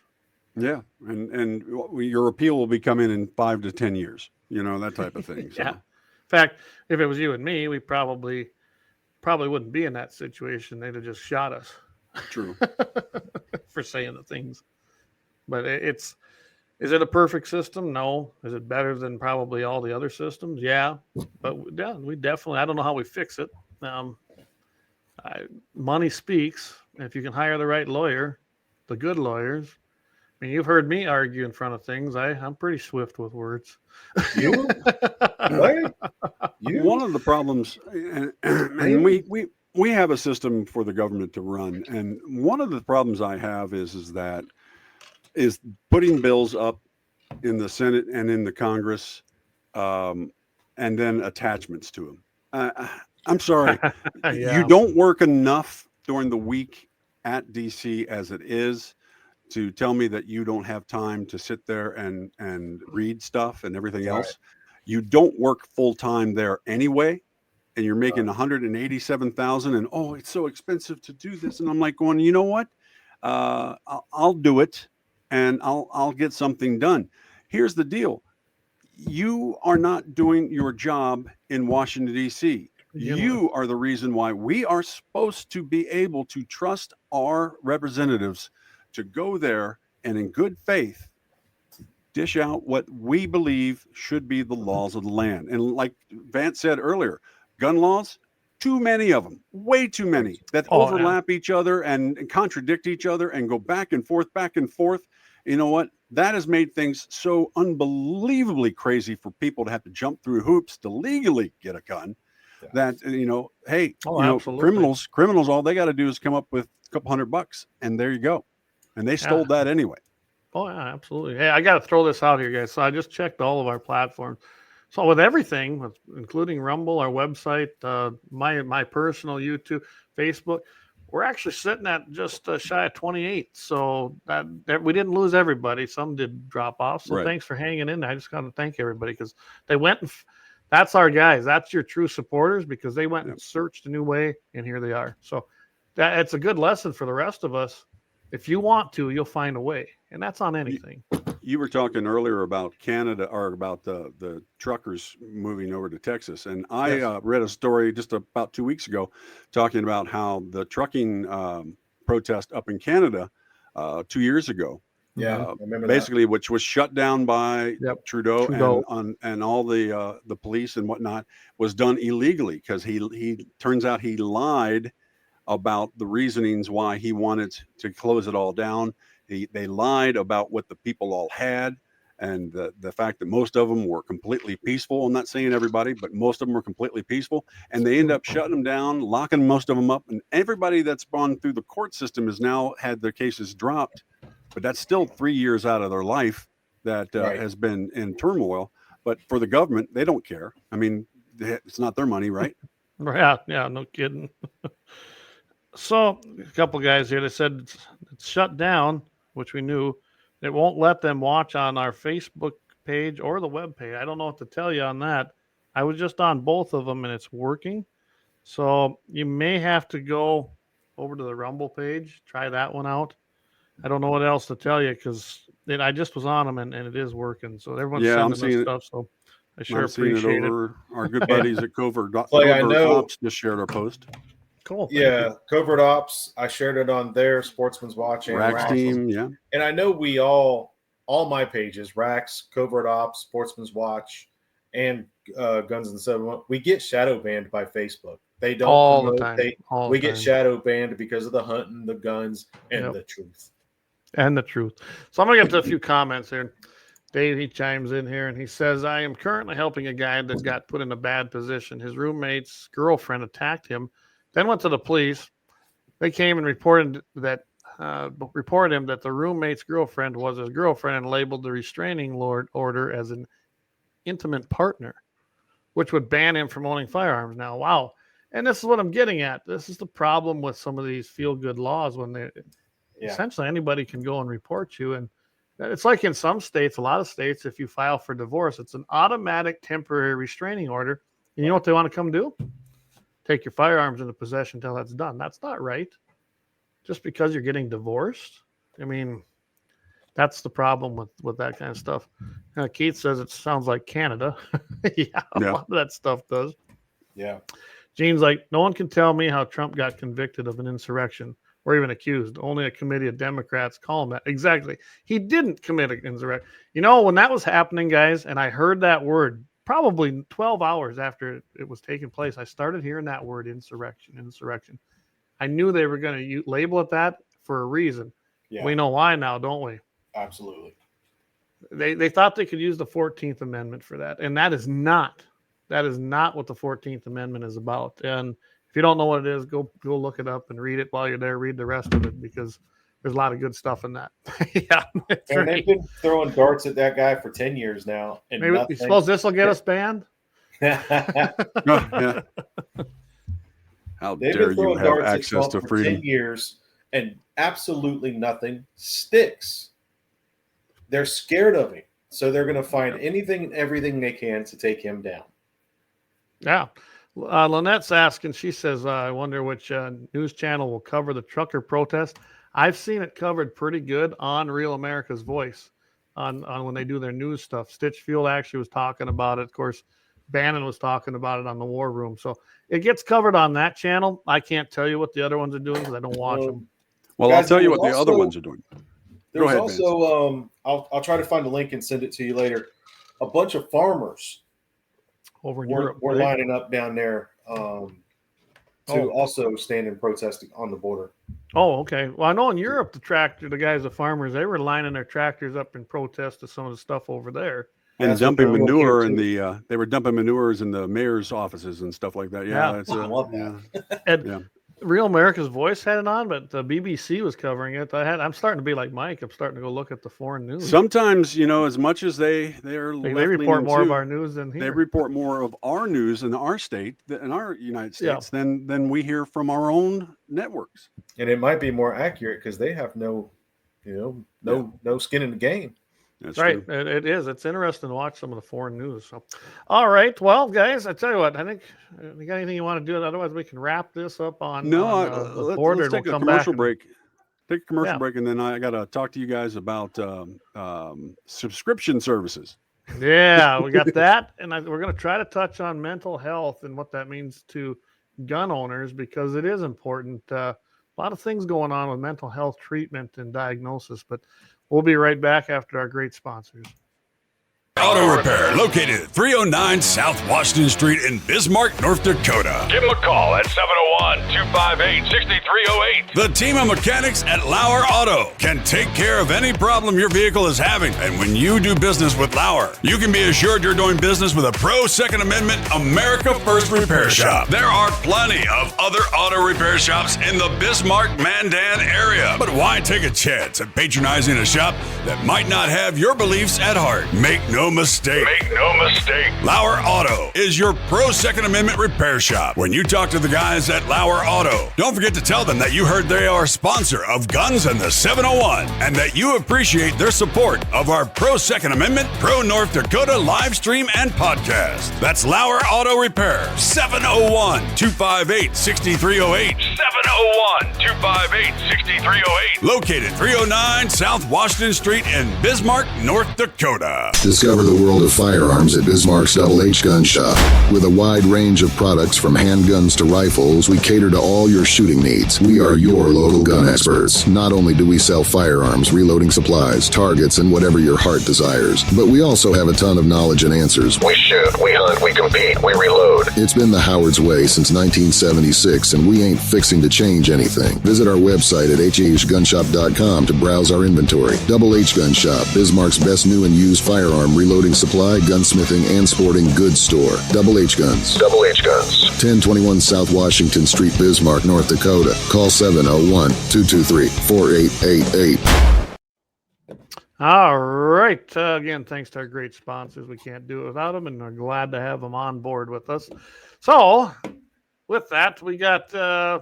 Yeah, and your appeal will be coming in 5 to 10 years, that type of thing. So. Yeah. In fact, if it was you and me, we probably wouldn't be in that situation. They'd have just shot us. True. For saying the things. But is it a perfect system? No. Is it better than probably all the other systems? Yeah. But yeah, we definitely, I don't know how we fix it. Money speaks. If you can hire the right lawyer, the good lawyers. I mean, you've heard me argue in front of things. I'm pretty swift with words. You? What? You? One of the problems, and we have a system for the government to run, and one of the problems I have is putting bills up in the Senate and in the Congress, and then attachments to them. I'm sorry, Yeah. You don't work enough during the week at DC as it is to tell me that you don't have time to sit there and read stuff and everything else. Right. You don't work full time there anyway, and you're making $187,000, and it's so expensive to do this. And I'm like going, you know what? I'll do it, and I'll get something done. Here's the deal: you are not doing your job in Washington D.C. You are the reason why we are supposed to be able to trust our representatives to go there and in good faith dish out what we believe should be the laws of the land. And like Vance said earlier, gun laws, too many of them, way too many that overlap each other and contradict each other and go back and forth. You know what? That has made things so unbelievably crazy for people to have to jump through hoops to legally get a gun. That, hey, criminals, all they got to do is come up with a couple $100 and there you go. And they stole that anyway. Oh, yeah, absolutely. Hey, I got to throw this out here, guys. So I just checked all of our platforms. So with everything, including Rumble, our website, my personal YouTube, Facebook, we're actually sitting at just shy of 28. So that we didn't lose everybody. Some did drop off. So Thanks for hanging in there. I just got to thank everybody because they went and that's our guys. That's your true supporters because they went and searched a new way, and here they are. So it's a good lesson for the rest of us. If you want to, you'll find a way, and that's on anything. You were talking earlier about Canada or about the truckers moving over to Texas, and I read a story just about 2 weeks ago talking about how the trucking protest up in Canada 2 years ago. Yeah, I remember basically, which was shut down by Trudeau. And all the police and whatnot was done illegally because he turns out he lied about the reasonings why he wanted to close it all down. They lied about what the people all had, and the fact that most of them were completely peaceful. I'm not saying everybody, but most of them were completely peaceful, and they end up shutting them down, locking most of them up, and everybody that's gone through the court system has now had their cases dropped, but that's still 3 years out of their life that has been in turmoil. But for the government, they don't care. I mean, it's not their money, right? Yeah, no kidding. So a couple guys here, they said it's shut down, which we knew. It won't let them watch on our Facebook page or the web page. I don't know what to tell you on that. I was just on both of them and it's working. So you may have to go over to the Rumble page, try that one out. I don't know what else to tell you because I just was on them and it is working. So everyone's sending us stuff. So I sure appreciate it. Our good buddies at Covert Ops just shared our post. Cool. Yeah, Covert Ops. I shared it on their Sportsman's Watch and Rax team. Yeah, and I know we all my pages, Rax, Covert Ops, Sportsman's Watch, and Guns and 701. We get shadow banned by Facebook. They don't all promote, the time. We get shadow banned because of the hunting, the guns, and the truth. And the truth. So I'm gonna get to a few comments here. Dave, he chimes in here and he says, I am currently helping a guy that got put in a bad position. His roommate's girlfriend attacked him, then went to the police. They came and reported him that the roommate's girlfriend was his girlfriend and labeled the restraining order as an intimate partner, which would ban him from owning firearms. Now, wow. And this is what I'm getting at. This is the problem with some of these feel-good laws when they essentially anybody can go and report you. And it's like in some states, a lot of states, if you file for divorce, it's an automatic temporary restraining order. And you know what they want to come do? Take your firearms into possession until that's done. That's not right. Just because you're getting divorced. I mean, that's the problem with that kind of stuff. Keith says it sounds like Canada. A lot of that stuff does. Yeah. Gene's like, no one can tell me how Trump got convicted of an insurrection or even accused. Only a committee of Democrats call him that. Exactly. He didn't commit an insurrection. You know, when that was happening, guys, and I heard that word, probably 12 hours after it was taking place, I started hearing that word insurrection. I knew they were going to label it that for a reason. Yeah. We know why now, don't we? Absolutely. They thought they could use the 14th Amendment for that. And that is not what the 14th Amendment is about. And if you don't know what it is, go look it up and read it while you're there. Read the rest of it because there's a lot of good stuff in that. And they've been throwing darts at that guy for 10 years now. And maybe you suppose this will get us banned? How dare you have access to freedom? 10 years and absolutely nothing sticks. They're scared of him. So they're going to find anything and everything they can to take him down. Yeah. Lynette's asking, she says, I wonder which news channel will cover the trucker protest. I've seen it covered pretty good on Real America's Voice on when they do their news stuff. Stitchfield actually was talking about it. Of course, Bannon was talking about it on the War Room. So it gets covered on that channel. I can't tell you what the other ones are doing because I don't watch them. Well, guys, I'll tell you what the other ones are doing. There's also, I'll try to find a link and send it to you later. A bunch of farmers over in Europe. We're lining up down there to also stand and protest on the border. Oh, okay. Well, I know in Europe, the guys, the farmers, they were lining their tractors up in protest to some of the stuff over there. And dumping manure in they were dumping manures in the mayor's offices and stuff like that. Yeah. I love that. And Real America's Voice had it on, but the BBC was covering it. I'm starting to be like Mike. I'm starting to go look at the foreign news. Sometimes, as much as they report more of our news than here. They report more of our news in our state, in our United States, than we hear from our own networks. And it might be more accurate because they have no skin in the game. That's right. It is. It's interesting to watch some of the foreign news. So, all right. Well, guys, I tell you what, I think you got anything you want to do? Otherwise, we can wrap this up on the board. Let's take a commercial break. Take a commercial break, and then I got to talk to you guys about subscription services. Yeah, we got that. And we're going to try to touch on mental health and what that means to gun owners because it is important. A lot of things going on with mental health treatment and diagnosis, but we'll be right back after our great sponsors. Auto Repair, located at 309 South Washington Street in Bismarck, North Dakota. Give them a call at 701-258-6308. The team of mechanics at Lauer Auto can take care of any problem your vehicle is having. And when you do business with Lauer, you can be assured you're doing business with a pro Second Amendment America First repair shop. There are plenty of other auto repair shops in the Bismarck-Mandan area. But why take a chance at patronizing a shop that might not have your beliefs at heart? Make no mistake. Lauer Auto is your pro Second Amendment repair shop. When you talk to the guys at Lauer Auto, don't forget to tell them that you heard they are a sponsor of Guns and the 701 and that you appreciate their support of our pro Second Amendment, pro North Dakota live stream and podcast. That's Lauer Auto Repair, 701-258-6308. 701-258-6308. Located 309 South Washington Street in Bismarck, North Dakota. Discover the world of firearms at Bismarck's Double H Gun Shop. With a wide range of products from handguns to rifles, we cater to all your shooting needs. We are your local gun experts. Not only do we sell firearms, reloading supplies, targets, and whatever your heart desires, but we also have a ton of knowledge and answers. We shoot, we hunt, we compete, we reload. It's been the Howard's way since 1976, and we ain't fixing to change anything. Visit our website at hhgunshop.com to browse our inventory. Double H Gun Shop, Bismarck's best new and used firearm reloading supply, gunsmithing, and sporting goods store. Double H Guns. Double H Guns. 1021 South Washington Street, Bismarck, North Dakota. Call 701-223-4888. All right. Again, thanks to our great sponsors. We can't do it without them, and we're glad to have them on board with us. So, with that, we got,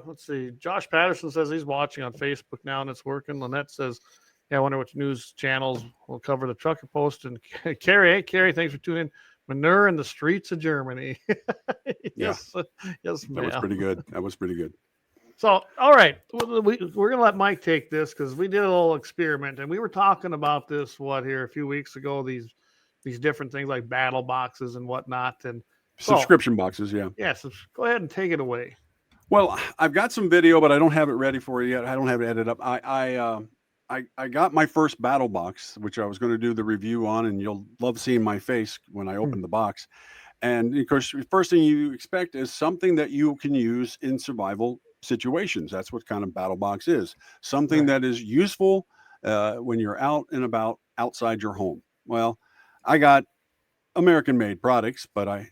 let's see, Josh Patterson says he's watching on Facebook now, and it's working. Lynette says, yeah, I wonder which news channels will cover the trucker post. And Carrie, thanks for tuning in. Manure in the streets of Germany. Yes, yes, ma'am. That was pretty good. So, all right, we're going to let Mike take this because we did a little experiment, and we were talking about this, a few weeks ago, these different things like battle boxes and whatnot. And subscription boxes, yeah. Yeah, so go ahead and take it away. Well, I've got some video, but I don't have it ready for you yet. I don't have it edited up. I got my first battle box, which I was going to do the review on, and you'll love seeing my face when I open the box. And of course, the first thing you expect is something that you can use in survival situations. That's what kind of battle box is. Something that is useful when you're out and about outside your home. Well, I got American-made products, but I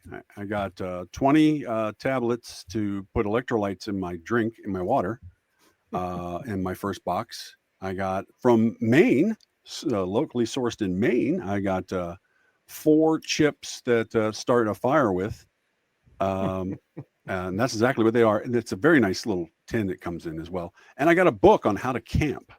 got 20 tablets to put electrolytes in my drink, in my water, in my first box. I got from Maine, locally sourced in Maine. I got 4 chips that start a fire with, and that's exactly what they are. And it's a very nice little tin that comes in as well. And I got a book on how to camp.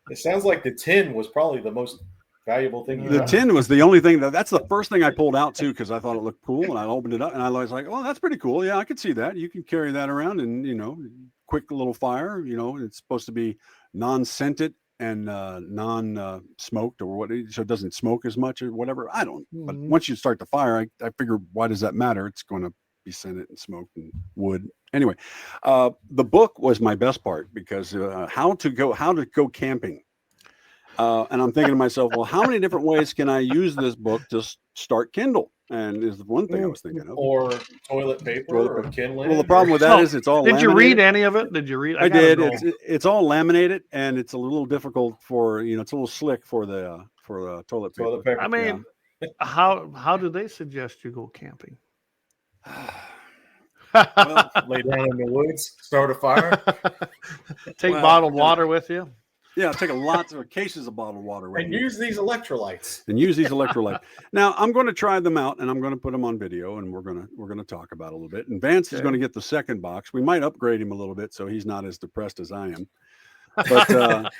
It sounds like the tin was probably the most valuable thing. The tin was the only thing that's the first thing I pulled out too, because I thought it looked cool, and I opened it up and I was like, "Oh, that's pretty cool. Yeah, I could see that. You can carry that around, and quick little fire. It's supposed to be non-scented and non-smoked or what, so it doesn't smoke as much or whatever. I don't. Mm-hmm. But once you start the fire, I figure, why does that matter? It's going to be scented and smoked and wood. Anyway, the book was my best part because how to go camping. And I'm thinking to myself, well, how many different ways can I use this book to start Kindle? And is the one thing I was thinking of. Or toilet paper or Kindle. Well, the problem with that is it's all laminated. Did you read any of it? Did you read? I did. It's all laminated, and it's a little difficult for, it's a little slick for the toilet paper. I mean, how do they suggest you go camping? Well, lay down in the woods, start a fire. Take bottled water with you. Yeah, take lots of cases of bottled water. And use these electrolytes. Now, I'm going to try them out, and I'm going to put them on video, and we're going to talk about it a little bit. And Vance is going to get the second box. We might upgrade him a little bit so he's not as depressed as I am. But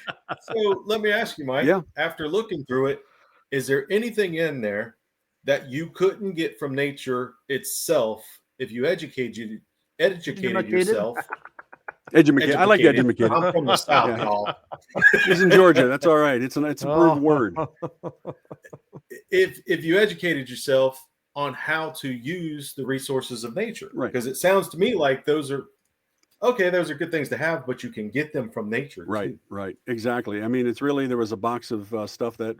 so let me ask you, Mike. Yeah. After looking through it, is there anything in there that you couldn't get from nature itself if you educated yourself? Educated. I like educated. I'm from the South, y'all. He's in Georgia. That's all right. It's a bird word. If you educated yourself on how to use the resources of nature, right? Because it sounds to me like those are okay, those are good things to have, but you can get them from nature. Right, too. right, exactly. I mean, it's really, there was a box of stuff that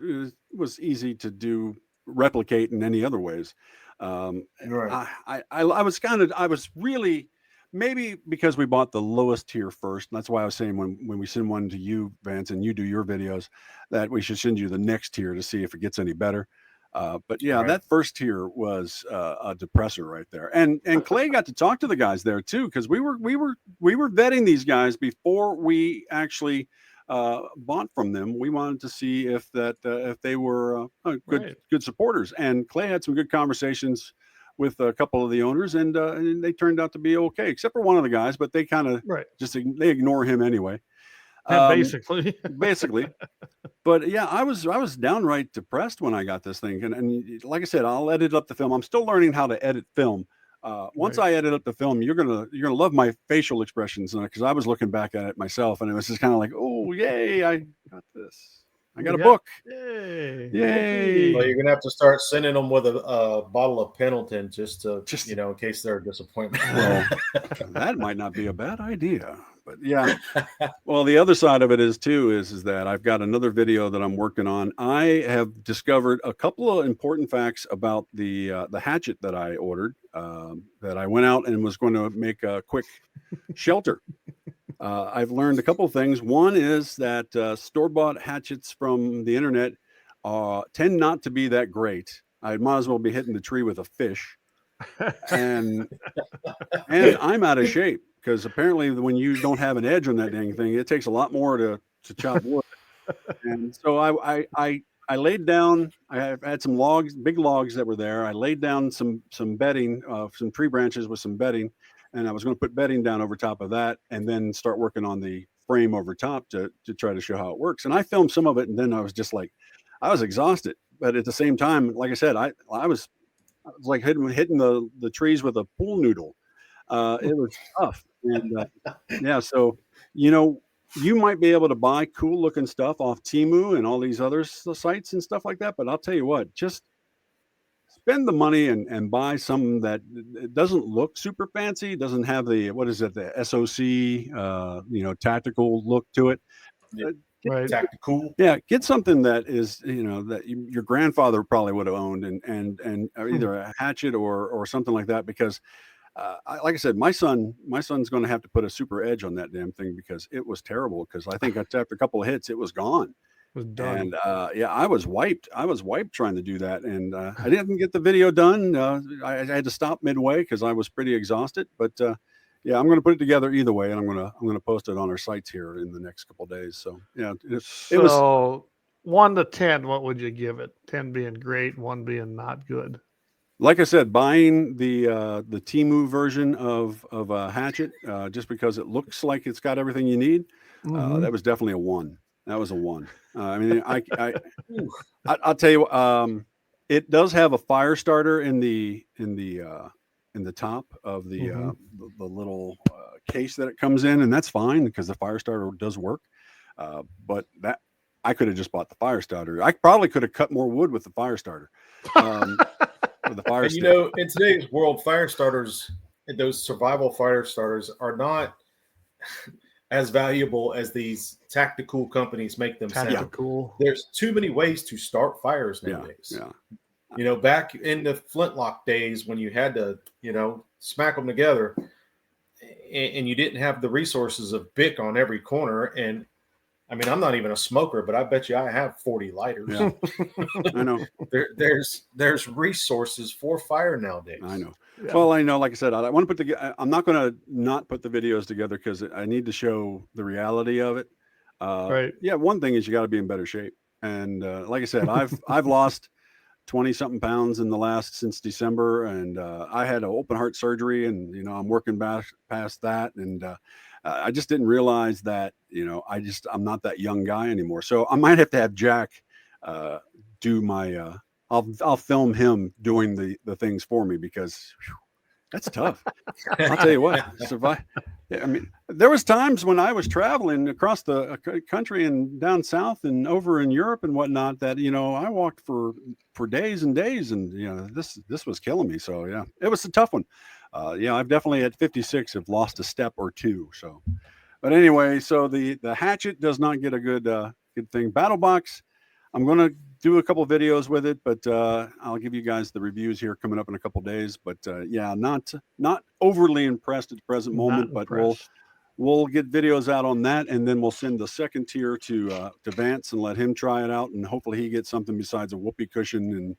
was easy to replicate in any other ways. Right. I was really, maybe because we bought the lowest tier first. And that's why I was saying when we send one to you, Vance, and you do your videos, that we should send you the next tier to see if it gets any better. But yeah, Right. that first tier was a depressor right there. And Clay got to talk to the guys there too, because we were vetting these guys before we actually bought from them. We wanted to see if they were good supporters. And Clay had some good conversations with a couple of the owners, and they turned out to be okay, except for one of the guys. But they kind of they ignore him anyway. Basically. Basically. But yeah, I was downright depressed when I got this thing, and like I said, I'll edit up the film. I'm still learning how to edit film. Once I edit up the film, you're gonna love my facial expressions, because I was looking back at it myself, and it was just kind of like, oh yay, I got this. I got a book. Yay! Well, you're gonna have to start sending them with a bottle of Pendleton just in case they're a disappointment. Well, that might not be a bad idea. But yeah, well, the other side of it is that I've got another video that I'm working on. I have discovered a couple of important facts about the hatchet that I ordered. That I went out and was going to make a quick shelter. I've learned a couple of things. One is that store-bought hatchets from the internet tend not to be that great. I might as well be hitting the tree with a fish, and I'm out of shape. Because apparently when you don't have an edge on that dang thing, it takes a lot more to chop wood. And so I laid down, I had some logs, big logs that were there. I laid down some bedding, some tree branches with some bedding, and I was going to put bedding down over top of that and then start working on the frame over top to try to show how it works. And I filmed some of it, and then I was just like, I was exhausted. But at the same time, like I said, I was like hitting the trees with a pool noodle. It was tough. And yeah, so you might be able to buy cool looking stuff off Temu and all these other sites and stuff like that, but I'll tell you what, just spend the money and buy something that it doesn't look super fancy, doesn't have the the SOC tactical look to it. Tactical. Yeah, get something that is that your grandfather probably would have owned, and either a hatchet or something like that, because like I said, my son's going to have to put a super edge on that damn thing, because it was terrible. Because I think after a couple of hits, it was gone. It was done. And yeah, I was wiped. Trying to do that, and I didn't get the video done. I had to stop midway because I was pretty exhausted. But yeah, I'm going to put it together either way, and I'm going to post it on our sites here in the next couple of days. So yeah, it was 1 to 10. What would you give it? 10 being great, 1 being not good. Like I said, buying the Temu version of a hatchet just because it looks like it's got everything you need, that was definitely a 1. That was a 1. I mean, I'll tell you, it does have a fire starter in the top of the little case that it comes in, and that's fine because the fire starter does work. But that I could have just bought the fire starter. I probably could have cut more wood with the fire starter. The fire and, in today's world, fire starters, those survival fire starters, are not as valuable as these tactical companies make them sound. There's too many ways to start fires nowadays. Yeah. Back in the flintlock days when you had to, smack them together, and you didn't have the resources of Bic on every corner. And I mean, I'm not even a smoker, but I bet you I have 40 lighters. Yeah. I know. There's resources for fire nowadays. I know. Yeah. Well, I know. Like I said, I want to put I'm not going to not put the videos together because I need to show the reality of it. Right. Yeah. One thing is you got to be in better shape, and like I said, I've lost 20-something pounds since December, and I had an open heart surgery, and I'm working past that, and I just didn't realize that, I'm not that young guy anymore. So I might have to have Jack do my, I'll film him doing the things for me, because that's tough. I'll tell you what, I mean, there was times when I was traveling across the country and down south and over in Europe and whatnot that, I walked for days and days, and, this was killing me. So yeah, it was a tough one. I've definitely at 56 have lost a step or two. So, but anyway, so the hatchet does not get a good thing. Battle box, I'm going to do a couple videos with it, but I'll give you guys the reviews here coming up in a couple days. But not overly impressed at the present moment, but we'll get videos out on that, and then we'll send the second tier to Vance and let him try it out, and hopefully he gets something besides a whoopee cushion and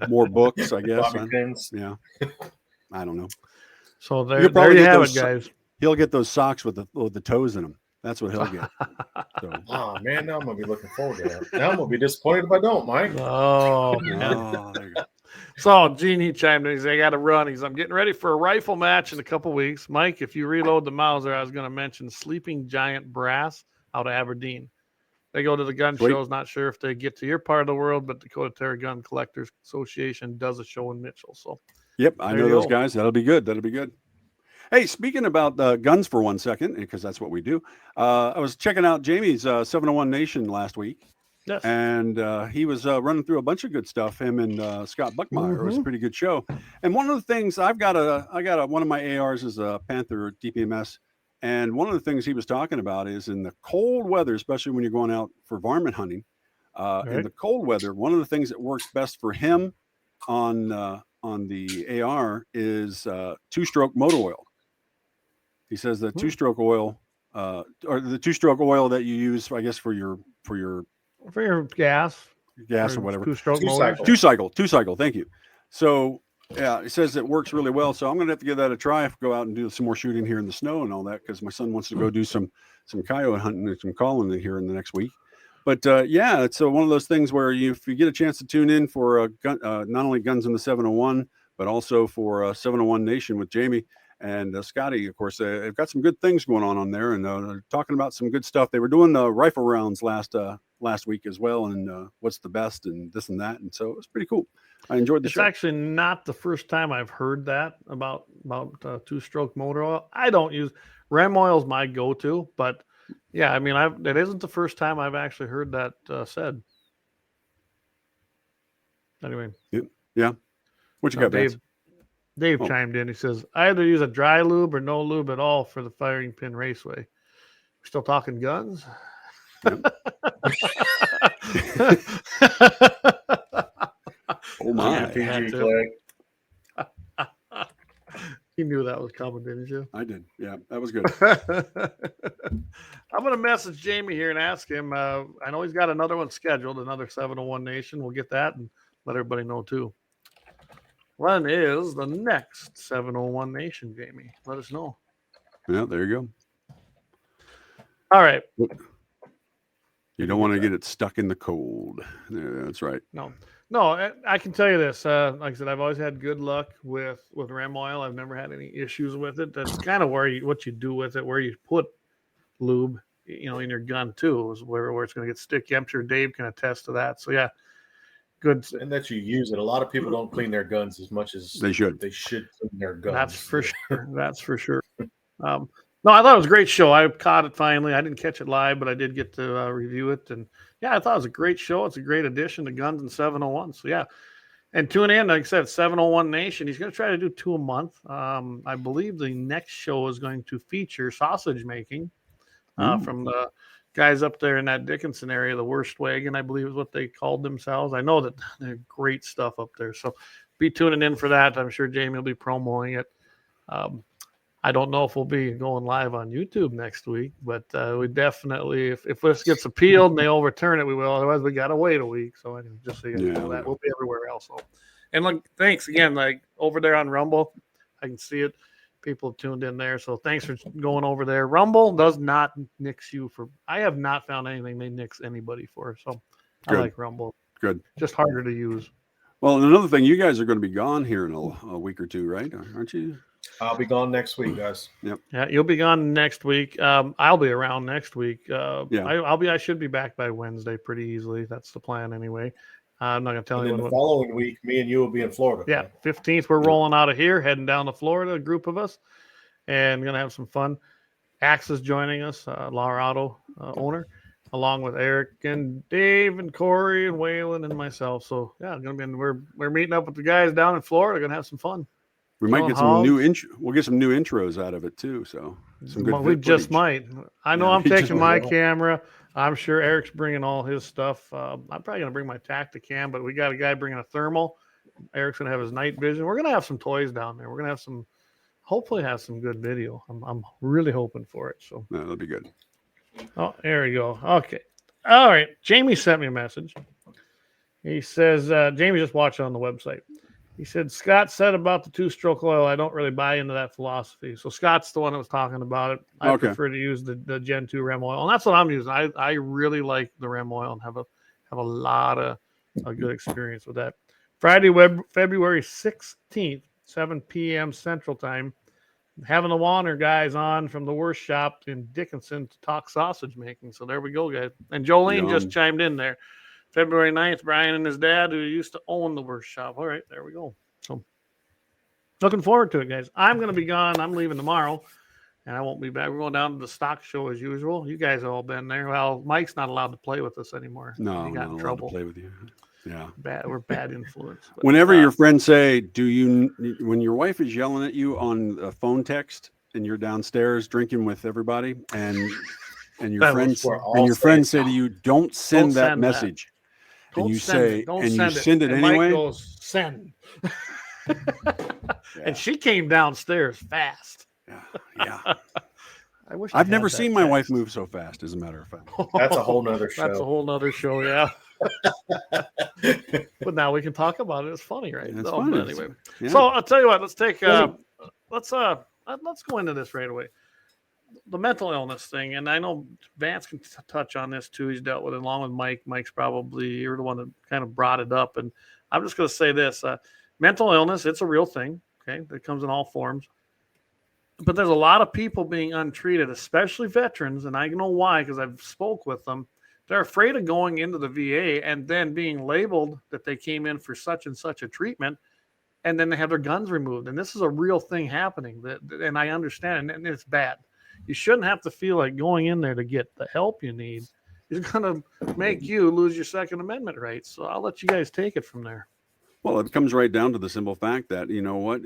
more books, I guess. Yeah, I don't know. So there you have it, guys. He'll get those socks with the toes in them. That's what he'll get. So. Oh man, now I'm gonna be looking forward to that. Now I'm gonna be disappointed if I don't, Mike. Oh, there you go. So Gene, he chimed in. He said, "I got to run." I'm getting ready for a rifle match in a couple weeks. Mike, if you reload the Mauser, I was going to mention Sleeping Giant Brass out of Aberdeen. They go to the gun shows. Not sure if they get to your part of the world, but Dakota Terra Gun Collectors Association does a show in Mitchell. So, yep, I know those guys. That'll be good. Hey, speaking about guns for 1 second, because that's what we do. I was checking out Jamie's 701 Nation last week. Yes. And he was running through a bunch of good stuff. Him and Scott Buckmeyer. Mm-hmm. It was a pretty good show. And one of the things I got one of my ARs is a Panther DPMS. And one of the things he was talking about is in the cold weather, especially when you're going out for varmint hunting, in the cold weather, one of the things that works best for him on the AR is two-stroke motor oil. He says the two-stroke oil, or the two-stroke oil that you use, I guess, for your gas or whatever. Two cycle. Thank you. So yeah, it says it works really well. So I'm going to have to give that a try. Go out and do some more shooting here in the snow and all that, because my son wants to go do some coyote hunting and some calling here in the next week. But it's one of those things where if you get a chance to tune in for not only Guns in the 701, but also for 701 Nation with Jamie and Scotty, of course, they've got some good things going on there, and they're talking about some good stuff. They were doing rifle rounds last week as well, and what's the best and this and that, and so it was pretty cool. I enjoyed the show. It's actually not the first time I've heard that about two-stroke motor oil. I don't use Rem oil is my go-to, but yeah, I mean, it isn't the first time I've actually heard that said. Anyway, yeah. What you got, Dave chimed in. He says, "I either use a dry lube or no lube at all for the firing pin raceway." We're still talking guns. Yep. Oh my! You knew that was coming, didn't you? I did. Yeah, that was good. I'm going to message Jamie here and ask him. I know he's got another one scheduled, another 701 Nation. We'll get that and let everybody know too. When is the next 701 Nation, Jamie? Let us know. Yeah, there you go. All right. You don't want to get it stuck in the cold. Yeah, that's right. No, I can tell you this. Like I said, I've always had good luck with Rem oil. I've never had any issues with it. That's kind of what you do with it, where you put lube, in your gun too, is where it's going to get sticky. I'm sure Dave can attest to that. So yeah. Good. And that you use it. A lot of people don't clean their guns as much as they should. They should clean their guns. That's for sure. No, I thought it was a great show. I caught it finally. I didn't catch it live, but I did get to review it. And yeah, I thought it was a great show. It's a great addition to Guns and 701. So yeah. And tune in, like I said, 701 Nation. He's going to try to do 2 a month. I believe the next show is going to feature sausage making from the guys up there in that Dickinson area, the Worst Wagon, I believe is what they called themselves. I know that they're great stuff up there. So be tuning in for that. I'm sure Jamie will be promoting it. I don't know if we'll be going live on YouTube next week, but we definitely, if this gets appealed and they overturn it, we will. Otherwise, we got to wait a week. So just so you know that, we'll be everywhere else. So. And look, thanks again. Like over there on Rumble, I can see it. People have tuned in there. So thanks for going over there. Rumble does not nix you for, I have not found anything they nix anybody for. So Good. I like Rumble. Good. Just harder to use. Well, and another thing, you guys are going to be gone here in a week or two, right? Aren't you? I'll be gone next week, guys. Yep. Yeah, you'll be gone next week. I'll be around next week. I should be back by Wednesday pretty easily. That's the plan anyway. I'm not going to tell you. And the following week, me and you will be in Florida. Yeah, 15th, we're rolling out of here, heading down to Florida, a group of us, and going to have some fun. Axe is joining us, Lauer Auto owner, along with Eric and Dave and Corey and Waylon and myself. So, yeah, we're meeting up with the guys down in Florida. Going to have some fun. We might Killing get some new hogs. we'll get some new intros out of it too. So some good We just footage. might. I know Yeah, I'm we just taking my might. camera. I'm sure Eric's bringing all his stuff. I'm probably gonna bring my Tacticam, but we got a guy bringing a thermal. Eric's gonna have his night vision. We're gonna have some toys down there. We're gonna have hopefully have some good video. I'm really hoping for it. So No, that'll be good. oh, there we go. Okay. All right. Jamie sent me a message. He says, Jamie just watched it on the website. He said, Scott said about the 2-stroke oil, I don't really buy into that philosophy. So Scott's the one that was talking about it. I Okay. prefer to use the Gen 2 REM oil. And that's what I'm using. I really like the REM oil and have a lot of a good experience with that. Friday, February 16th, 7 p.m. Central Time. Having the Warner guys on from the Worst Shop in Dickinson to talk sausage making. So there we go, guys. And Jolene just Yum. chimed in there. February 9th, Brian and his dad, who used to own the Worst Shop. All right, there we go. So looking forward to it, guys. I'm going to be gone. I'm leaving tomorrow, and I won't be back. We're going down to the stock show as usual. You guys have all been there. Well, Mike's not allowed to play with us anymore. No, he I'm got not in allowed trouble. to play with you. Yeah. We're bad influence. But, Whenever your friends say, when your wife is yelling at you on a phone text and you're downstairs drinking with everybody and your That friends we're all say to you, don't send that send that. message. And don't you send say, it. Don't and send you it. send it and anyway. Mike goes, send. Yeah. And she came downstairs fast. Yeah. I wish I I've had never that seen my wife text. move so fast, as a matter of fact. That's a whole nother show. That's a whole nother show, yeah. But now we can talk about it. It's funny, right? It's No, fun. but anyway, Yeah. so I'll tell you what. Let's take. Let's go into this right away. The mental illness thing, and I know Vance can touch on this too. He's dealt with it along with Mike. Mike's probably you're the one that kind of brought it up, and I'm just going to say this: mental illness, it's a real thing. Okay, it comes in all forms. But there's a lot of people being untreated, especially veterans, and I know why because I've spoke with them. They're afraid of going into the VA and then being labeled that they came in for such and such a treatment, and then they have their guns removed. And this is a real thing happening. And I understand, and it's bad. You shouldn't have to feel like going in there to get the help you need is going to make you lose your Second Amendment rights. So I'll let you guys take it from there. Well, it comes right down to the simple fact that, you know what,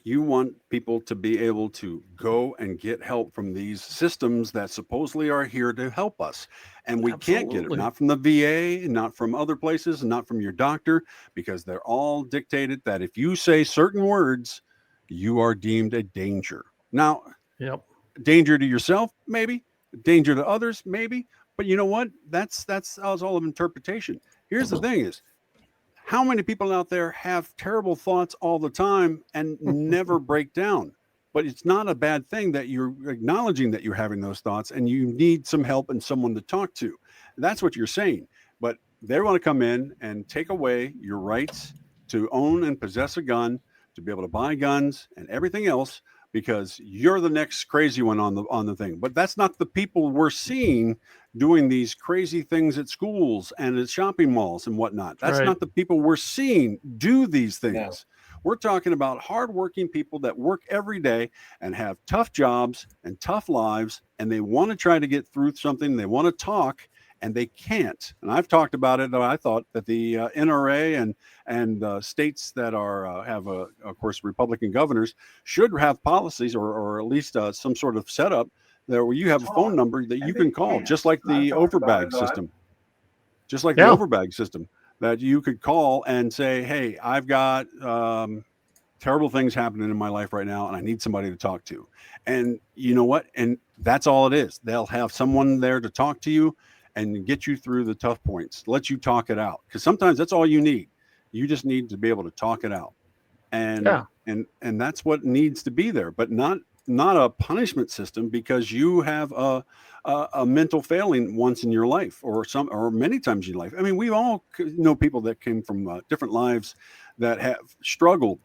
you want people to be able to go and get help from these systems that supposedly are here to help us. And we can't get it, Absolutely. not from the VA, not from other places, not from your doctor, because they're all dictated that if you say certain words, you are deemed a danger. Now, Yep. danger to yourself, maybe, danger to others, maybe. But you know what? That's all of interpretation. Here's the thing is, how many people out there have terrible thoughts all the time and never break down? But it's not a bad thing that you're acknowledging that you're having those thoughts and you need some help and someone to talk to. That's what you're saying. But they want to come in and take away your rights to own and possess a gun, to be able to buy guns and everything else, because you're the next crazy one on the thing. But that's not the people we're seeing doing these crazy things at schools and at shopping malls and whatnot. That's Right. not the people we're seeing do these things. No. We're talking about hardworking people that work every day and have tough jobs and tough lives, and they want to try to get through something. They want to talk, and they can't. And I've talked about it. I thought that the NRA and states that are have, of course, Republican governors should have policies or at least some sort of setup there where you have a phone number that you can call, just like the overbag system. Just like the overbag system that you could call and say, hey, I've got terrible things happening in my life right now, and I need somebody to talk to. And you know what? And that's all it is. They'll have someone there to talk to you and get you through the tough points, let you talk it out. Because sometimes that's all you need. You just need to be able to talk it out. And that's what needs to be there, but not a punishment system because you have a mental failing once in your life or many times in your life. I mean, we all know people that came from different lives that have struggled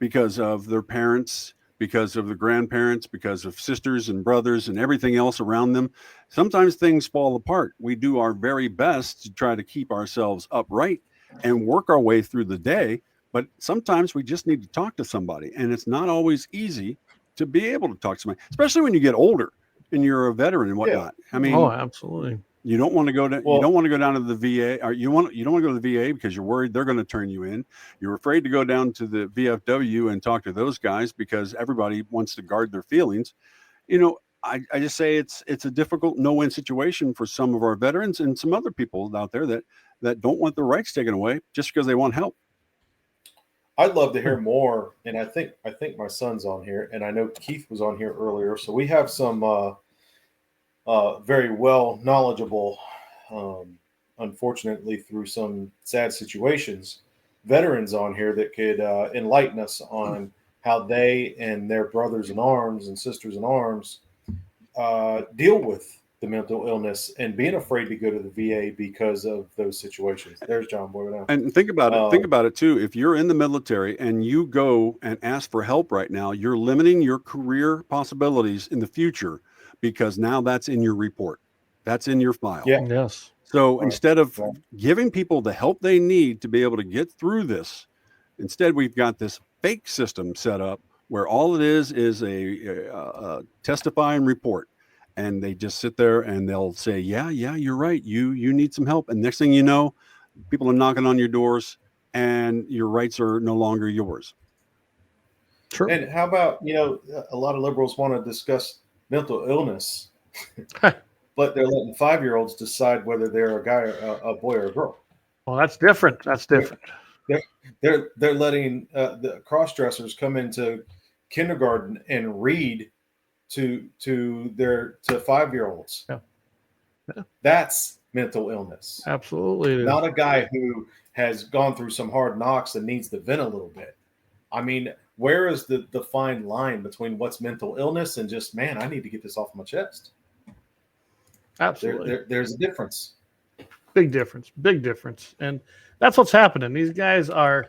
because of their parents, because of the grandparents, because of sisters and brothers and everything else around them. Sometimes things fall apart. We do our very best to try to keep ourselves upright and work our way through the day. But sometimes we just need to talk to somebody, and it's not always easy to be able to talk to somebody, especially when you get older and you're a veteran and whatnot. I mean, oh, absolutely. You don't want to go to Well- you don't want to go down to the VA, or you don't want to go to the VA because you're worried they're going to turn you in. You're afraid to go down to the VFW and talk to those guys because everybody wants to guard their feelings. I just say it's a difficult no-win situation for some of our veterans and some other people out there that don't want their rights taken away just because they want help. I'd love to hear more, and I think my son's on here, and I know Keith was on here earlier, so we have some very well knowledgeable, unfortunately through some sad situations, veterans on here that could enlighten us on how they and their brothers in arms and sisters in arms deal with the mental illness and being afraid to go to the VA because of those situations. There's John Boy now. And think about it. Think about it too. If you're in the military and you go and ask for help right now, you're limiting your career possibilities in the future because now that's in your report. That's in your file. Yeah. Yes. So Right. instead of Right. giving people the help they need to be able to get through this, instead we've got this fake system set up where all it is a testifying report. And they just sit there and they'll say, yeah, you're right. You need some help. And next thing you know, people are knocking on your doors and your rights are no longer yours. True. And how about, a lot of liberals want to discuss mental illness, but they're letting 5-year-olds decide whether they're a guy, a boy, or a girl. Well, that's different. That's different. They're letting the cross-dressers come into kindergarten and read to 5-year-olds. Yeah. Yeah. That's mental illness. Absolutely. It is. Not a guy who has gone through some hard knocks and needs to vent a little bit. I mean, where is the fine line between what's mental illness and just, man, I need to get this off my chest? Absolutely. There's a difference. Big difference. And that's what's happening. These guys are,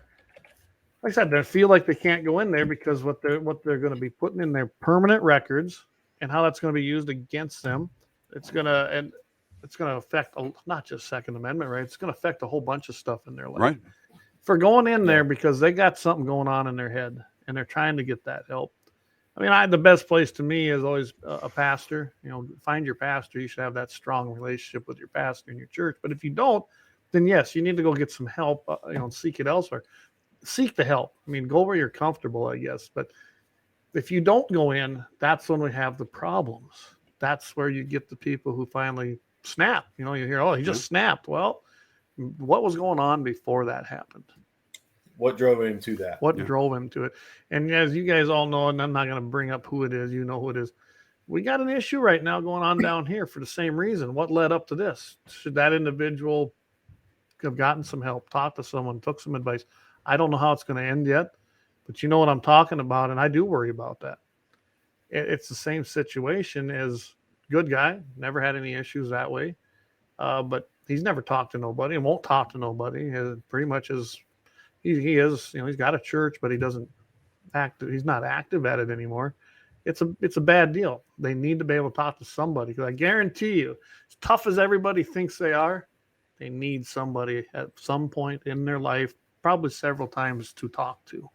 like I said, they feel like they can't go in there because what they're going to be putting in their permanent records and how that's going to be used against them. It's going to affect not just Second Amendment, right? It's going to affect a whole bunch of stuff in their life. Right. For going in there because they got something going on in their head and they're trying to get that help. I mean, the best place to me is always a pastor. Find your pastor. You should have that strong relationship with your pastor in your church. But if you don't, then yes, you need to go get some help. Seek it elsewhere. Seek the help. I mean, go where you're comfortable, I guess. But if you don't go in, that's when we have the problems. That's where you get the people who finally snap. You hear, oh, he just snapped. Well, what was going on before that happened? What drove him to that? What drove him to it? And as you guys all know, and I'm not going to bring up who it is, you know who it is. We got an issue right now going on down here for the same reason. What led up to this? Should that individual have gotten some help, talked to someone, took some advice? I don't know how it's going to end yet, but you know what I'm talking about, and I do worry about that. It's the same situation as good guy, never had any issues that way, but he's never talked to nobody and won't talk to nobody. Pretty much is he is, he's got a church, but he doesn't he's not active at it anymore. It's a bad deal. They need to be able to talk to somebody, because I guarantee you, as tough as everybody thinks they are, they need somebody at some point in their life, probably several times, to talk to.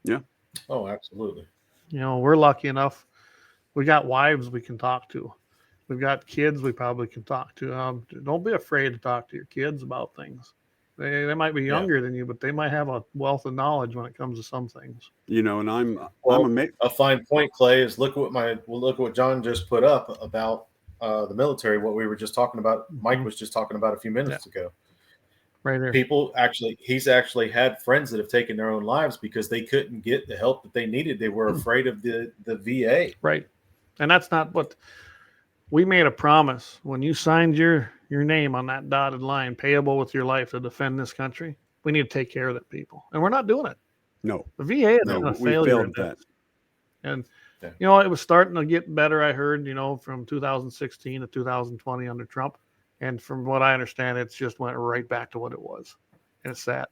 Yeah. Oh, absolutely. We're lucky enough. We got wives we can talk to. We've got kids we probably can talk to. Don't be afraid to talk to your kids about things. They might be younger than you, but they might have a wealth of knowledge when it comes to some things. And I'm amazed. A fine point, Clay, is look what John just put up about the military. What we were just talking about, Mike was just talking about a few minutes ago. Right there. He's actually had friends that have taken their own lives because they couldn't get the help that they needed. They were afraid of the VA. Right. And that's not what we made a promise when you signed your name on that dotted line, payable with your life to defend this country. We need to take care of that people, and we're not doing it. No, the VA is no, a we failure failed at at that. And Yeah. it was starting to get better. I heard, from 2016 to 2020 under Trump, and from what I understand, it's just went right back to what it was, and it's sad.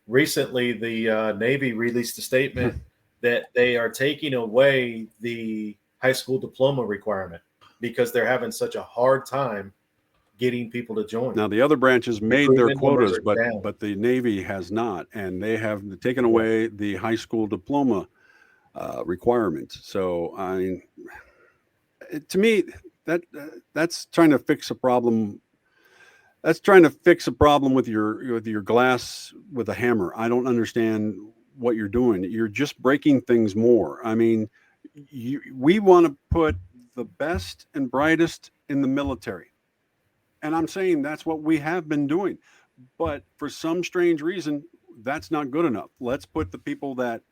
Recently the Navy released a statement that they are taking away the high school diploma requirement because they're having such a hard time getting people to join. Now, the other branches made their Recruitment numbers quotas, are down. but the Navy has not, and they have taken away the high school diploma requirement. So, I mean, to me, that's trying to fix a problem. That's trying to fix a problem with your glass with a hammer. I don't understand what you're doing. You're just breaking things more. I mean, we want to put the best and brightest in the military. And I'm saying that's what we have been doing. But for some strange reason, that's not good enough. Let's put the people that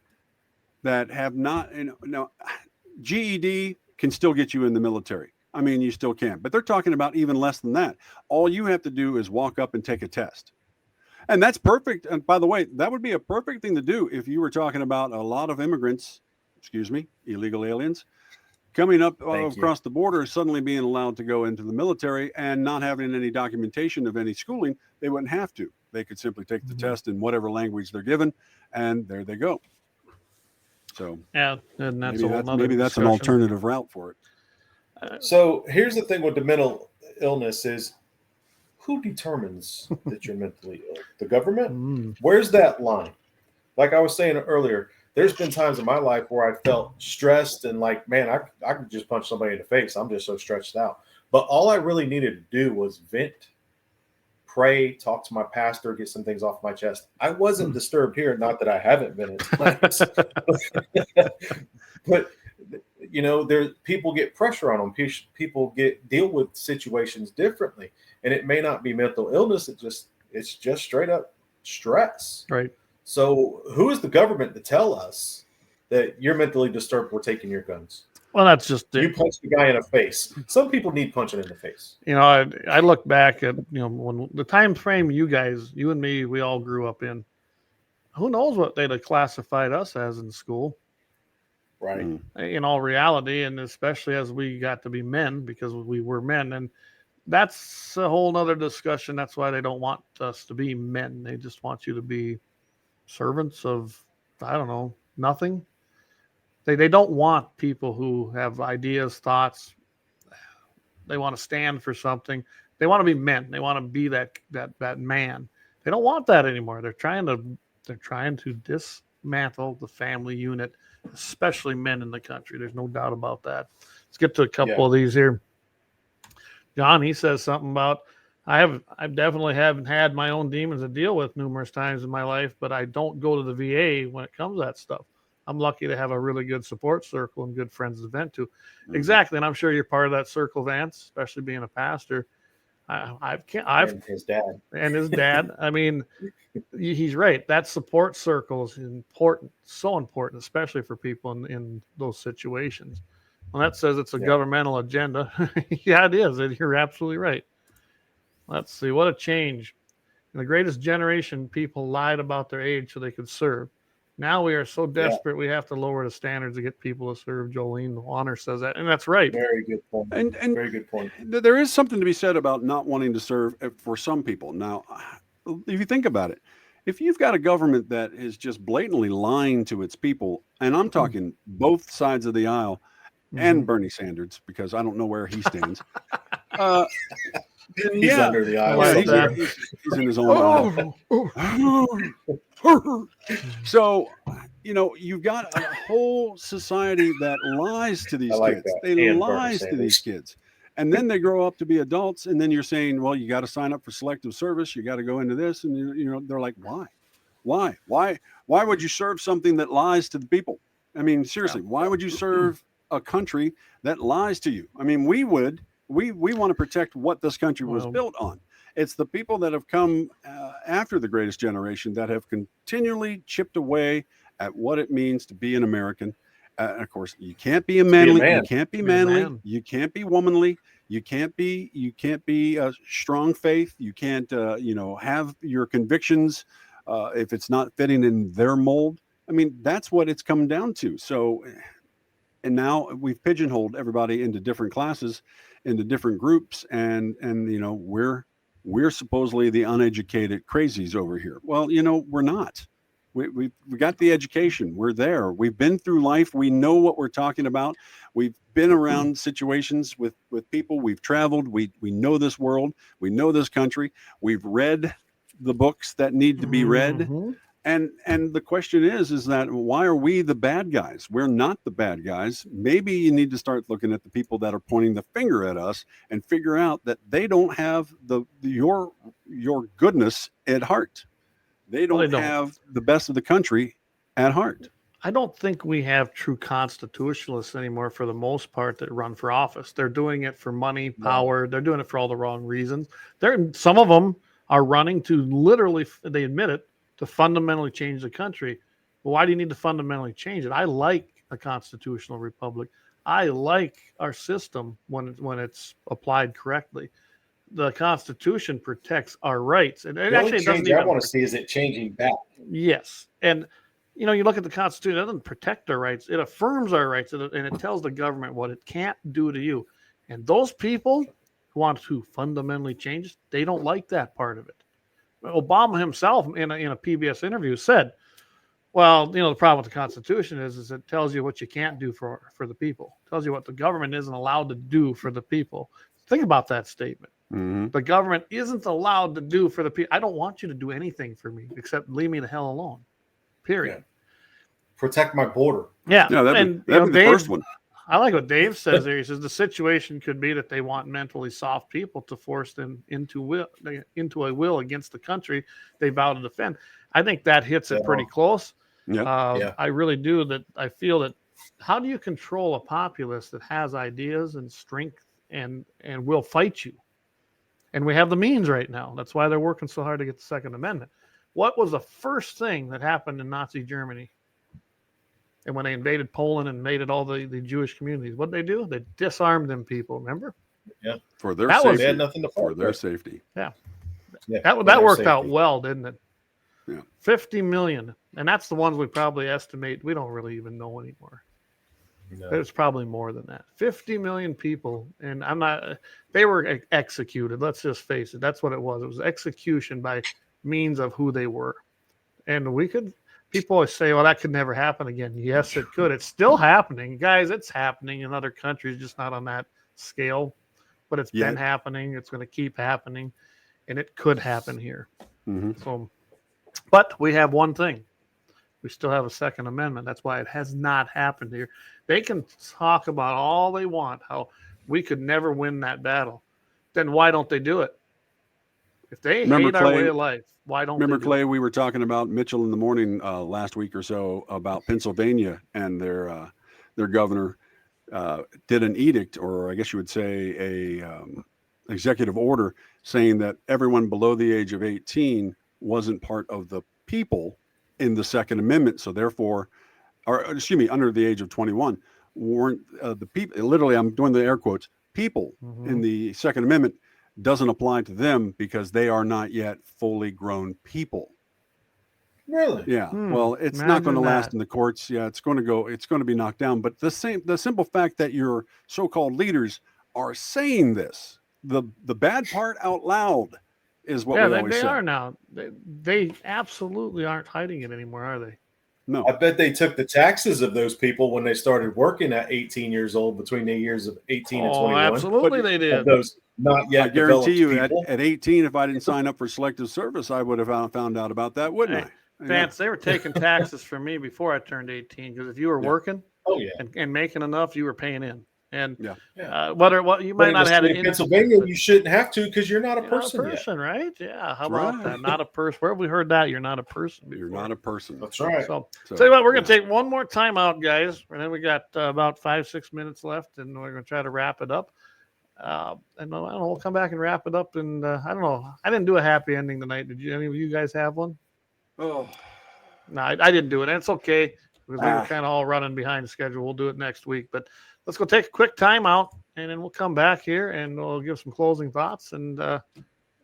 have not, now, GED can still get you in the military. I mean, you still can, but they're talking about even less than that. All you have to do is walk up and take a test. And that's perfect. And by the way, that would be a perfect thing to do if you were talking about a lot of immigrants, illegal aliens, coming up across the border, suddenly being allowed to go into the military and not having any documentation of any schooling. They wouldn't have to. They could simply take the test in whatever language they're given, and there they go. So yeah, and maybe that's an alternative route for it. So here's the thing with the mental illness is, who determines that you're mentally ill? The government? Where's that line? Like I was saying earlier, there's been times in my life where I felt stressed and like, man, I could just punch somebody in the face. I'm just so stretched out. But all I really needed to do was vent, pray, talk to my pastor, get some things off my chest. I wasn't disturbed here. Not that I haven't been in class. But people get pressure on them. People deal with situations differently, and it may not be mental illness. It's just straight up stress. Right. So who is the government to tell us that you're mentally disturbed? We're taking your guns. Well, that's just you punch the guy in the face. Some people need punching in the face. I look back at when the time frame you and me, we all grew up in. Who knows what they'd have classified us as in school? Right. In all reality, and especially as we got to be men, because we were men, and that's a whole nother discussion. That's why they don't want us to be men. They just want you to be servants of, I don't know, nothing. They don't want people who have ideas, thoughts. They want to stand for something. They want to be men. They want to be that man. They don't want that anymore. They're trying to dismantle the family unit, especially men in the country. There's no doubt about that. Let's get to a couple of these here. John, he says something about, I definitely haven't had my own demons to deal with numerous times in my life, but I don't go to the VA when it comes to that stuff. I'm lucky to have a really good support circle and good friends to vent to. Exactly. And I'm sure you're part of that circle, Vance, especially being a pastor. And his dad. I mean, he's right. That support circle is important, so important, especially for people in those situations. Well, that says it's a governmental agenda. Yeah, it is. You're absolutely right. Let's see. What a change. In the greatest generation, people lied about their age so they could serve. Now we are so desperate, we have to lower the standards to get people to serve. Jolene Warner says that, and that's right. Very good point. And very good point. There is something to be said about not wanting to serve for some people. Now, if you think about it, if you've got a government that is just blatantly lying to its people, and I'm talking both sides of the aisle, and Bernie Sanders, because I don't know where he stands. He's under the aisle. He's in his own aisle. So, you've got a whole society that lies to these kids. They lie to these kids. And then they grow up to be adults. And then you're saying, well, you got to sign up for selective service. You got to go into this. And, they're like, why? Why would you serve something that lies to the people? I mean, seriously, why would you serve a country that lies to you? I mean, we want to protect what this country was built on. It's the people that have come after the greatest generation that have continually chipped away at what it means to be an American. Of course, you can't be you can't be manly, you can't be womanly, you can't be a strong faith, you can't have your convictions if it's not fitting in their mold. I mean, that's what it's come down to. So, and now we've pigeonholed everybody into different classes, into different groups, and we're supposedly the uneducated crazies over here. Well, we're not. We got the education. We're there. We've been through life. We know what we're talking about. We've been around situations with people. We've traveled. We know this world. We know this country. We've read the books that need to be read. And the question is that why are we the bad guys? We're not the bad guys. Maybe you need to start looking at the people that are pointing the finger at us and figure out that they don't have your goodness at heart. They don't have the best of the country at heart. I don't think we have true constitutionalists anymore for the most part that run for office. They're doing it for money, power. They're doing it for all the wrong reasons. Some of them are running to literally, they admit it, to fundamentally change the country. Well, why do you need to fundamentally change it? I like a constitutional republic. I like our system when it's applied correctly. The Constitution protects our rights. And it actually doesn't even, I want to see is it changing back. Yes. And you look at the Constitution, it doesn't protect our rights. It affirms our rights, and it tells the government what it can't do to you. And those people who want to fundamentally change, they don't like that part of it. Obama himself, in a PBS interview, said, well, the problem with the Constitution is it tells you what you can't do for the people. It tells you what the government isn't allowed to do for the people. Think about that statement. Mm-hmm. The government isn't allowed to do for the people. I don't want you to do anything for me except leave me the hell alone. Period. Yeah. Protect my border. Yeah. That'd be the first one. I like what Dave says there. He says the situation could be that they want mentally soft people to force them into a will against the country they vow to defend. I think that hits it pretty close. Yep. I really do. That I feel that. How do you control a populace that has ideas and strength and will fight you? And we have the means right now. That's why they're working so hard to get the Second Amendment. What was the first thing that happened in Nazi Germany? And when they invaded Poland and invaded all the Jewish communities, what did they do? They disarmed them people, remember? Yeah. For their safety. They had nothing to fight for their safety. Yeah. That worked out well, didn't it? Yeah. 50 million. And that's the ones we probably estimate. We don't really even know anymore. No. There's probably more than that. 50 million people. And they were executed. Let's just face it. That's what it was. It was execution by means of who they were. And people always say, well, that could never happen again. Yes, it could. It's still happening. Guys, it's happening in other countries, just not on that scale. But it's been happening. It's going to keep happening. And it could happen here. Mm-hmm. So, but we have one thing. We still have a Second Amendment. That's why it has not happened here. They can talk about all they want, how we could never win that battle. Then why don't they do it? If they hate our way of life, why don't Remember, they Clay, we were talking about Mitchell in the morning last week or so about Pennsylvania and their governor did an edict, or I guess you would say a executive order saying that everyone below the age of 18 wasn't part of the people in the Second Amendment. So therefore, under the age of 21, weren't the people, literally I'm doing the air quotes, people in the Second Amendment doesn't apply to them because they are not yet fully grown people. Really? Yeah. Well, it's not going to last in the courts. Yeah, it's going to be knocked down. But the simple fact that your so-called leaders are saying this, the bad part out loud, is what we always say. They are now. They absolutely aren't hiding it anymore, are they? No. I bet they took the taxes of those people when they started working at 18 years old, between the years of 18 and 21. Absolutely, they did. Those not yet. I guarantee you, people. at 18, if I didn't sign up for selective service, I would have found out about that, wouldn't I? Vance, they were taking taxes from me before I turned 18 because if you were working and making enough, you were paying in. And what you might not have in Pennsylvania, you shouldn't have to because you're not a person yet. Right? Yeah. How about that? Not a person. Where have we heard that? You're not a person before. You're not a person. That's right. So tell you what, we're going to take one more time out, guys. And then we got about 5-6 minutes left, and we're going to try to wrap it up. And I don't know, we'll come back and wrap it up. And I don't know. I didn't do a happy ending tonight. Did you? Any of you guys have one? Oh. No, I didn't do it. And it's okay because we were kind of all running behind schedule. We'll do it next week. But let's go take a quick time out, and then we'll come back here and we'll give some closing thoughts and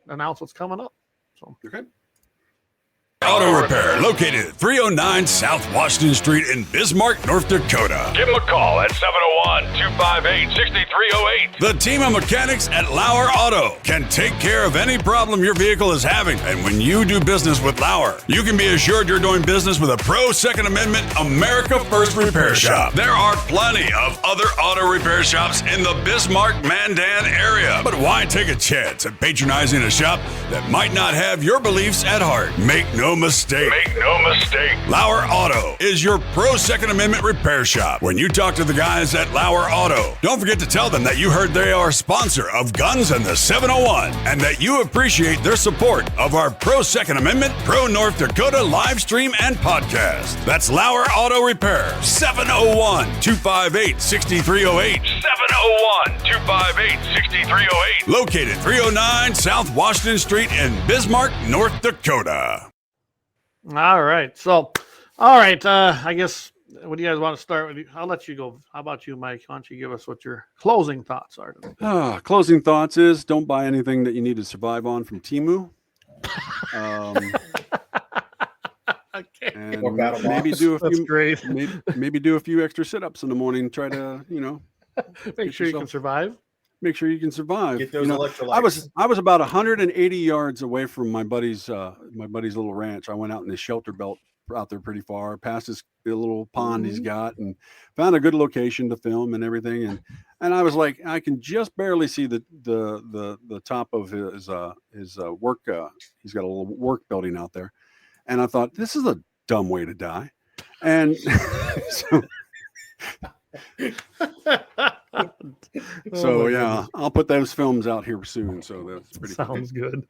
announce what's coming up. So, okay. Auto Repair, located at 309 South Washington Street in Bismarck, North Dakota. Give them a call at 701-258-6308. The team of mechanics at Lauer Auto can take care of any problem your vehicle is having. And when you do business with Lauer, you can be assured you're doing business with a pro Second Amendment America First repair shop. There are plenty of other auto repair shops in the Bismarck-Mandan area. But why take a chance at patronizing a shop that might not have your beliefs at heart? Make no no mistake. Make no mistake. Lauer Auto is your pro Second Amendment repair shop. When you talk to the guys at Lauer Auto, don't forget to tell them that you heard they are a sponsor of Guns and the 701 and that you appreciate their support of our pro Second Amendment, pro North Dakota live stream and podcast. That's Lauer Auto Repair, 701-258-6308. 701-258-6308. Located 309 South Washington Street in Bismarck, North Dakota. All right. So, all right. I guess, what do you guys want to start with? I'll let you go. How about you, Mike? Why don't you give us what your closing thoughts are today? Closing thoughts is don't buy anything that you need to survive on from Temu. Okay. And Or Battle maybe Box. do a That's few great. maybe do a few extra sit-ups in the morning. Try to, Make sure you can survive. make sure you can survive. Get those electrolytes. I was about 180 yards away from my buddy's little ranch. I went out in his shelter belt out there pretty far, past his little pond he's got, and found a good location to film and everything. And I was like, I can just barely see the top of his work. He's got a little work building out there, and I thought, this is a dumb way to die. And so yeah, I'll put those films out here soon. So that's pretty Sounds good.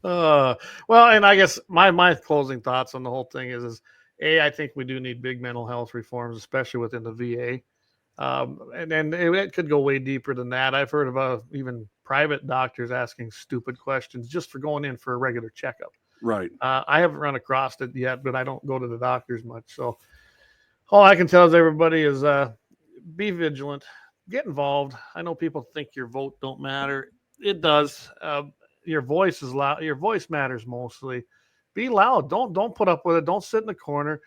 Well, and I guess my closing thoughts on the whole thing is I think we do need big mental health reforms, especially within the VA. And it could go way deeper than that. I've heard about even private doctors asking stupid questions just for going in for a regular checkup. right. I haven't run across it yet, but I don't go to the doctors much. So all I can tell everybody is be vigilant, get involved. I know people think your vote don't matter. It does. Your voice is loud. Your voice matters mostly. Be loud. Don't put up with it. Don't sit in the corner.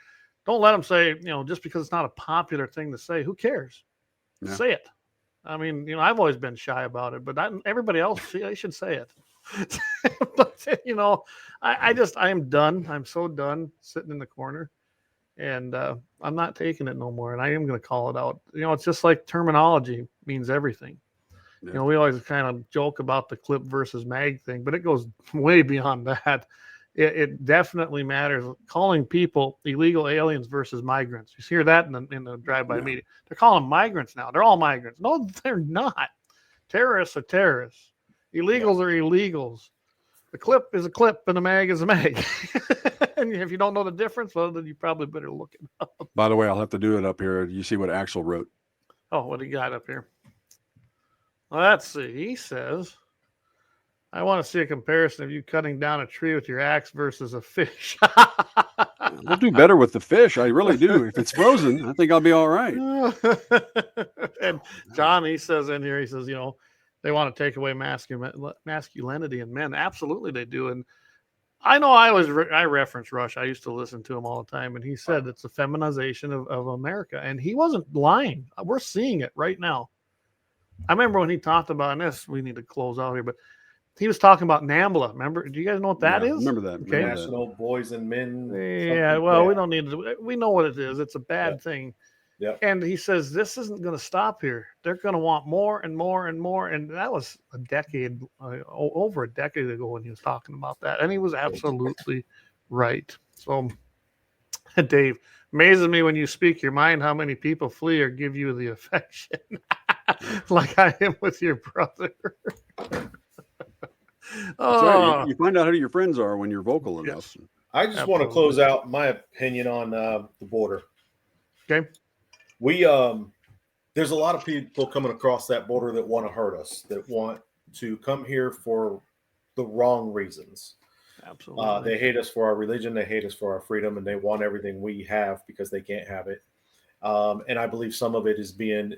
Don't let them say, just because it's not a popular thing to say, who cares? Yeah. Say it. I mean, I've always been shy about it, but everybody else, they should say it. But, I am done. I'm so done sitting in the corner. And I'm not taking it no more. And I am going to call it out. It's just like terminology means everything. Yeah. We always kind of joke about the clip versus mag thing, but it goes way beyond that. It definitely matters. Calling people illegal aliens versus migrants. You hear that in the drive-by media. They're calling them migrants now. They're all migrants. No, they're not. Terrorists are terrorists. Illegals are illegals. The clip is a clip and a mag is a mag. And if you don't know the difference, well, then you probably better look it up. By the way, I'll have to do it up here. You see what Axel wrote? Oh, what do you got up here? Well, let's see. He says, I want to see a comparison of you cutting down a tree with your axe versus a fish. I'll do better with the fish. I really do. If it's frozen, I think I'll be all right. And John, he says in here, they want to take away masculinity in men. Absolutely, they do. And I know I reference Rush. I used to listen to him all the time, and he said it's a feminization of America, and he wasn't lying. We're seeing it right now. I remember when he talked about, and this, we need to close out here, but he was talking about NAMBLA. Remember? Do you guys know what that is? Remember that. Okay. Remember that. National Boys and Men. Yeah, well, we don't need to. We know what it is. It's a bad thing. Yep. And he says this isn't going to stop here. They're going to want more and more and more. And that was over a decade ago when he was talking about that. And he was absolutely right. So, Dave, amazes me when you speak your mind how many people flee or give you the affection like I am with your brother. That's right. You find out who your friends are when you're vocal enough. Yes. I just want to close out my opinion on the border. Okay. There's a lot of people coming across that border that want to hurt us, that want to come here for the wrong reasons. Absolutely. They hate us for our religion, they hate us for our freedom, and they want everything we have because they can't have it. And I believe some of it is being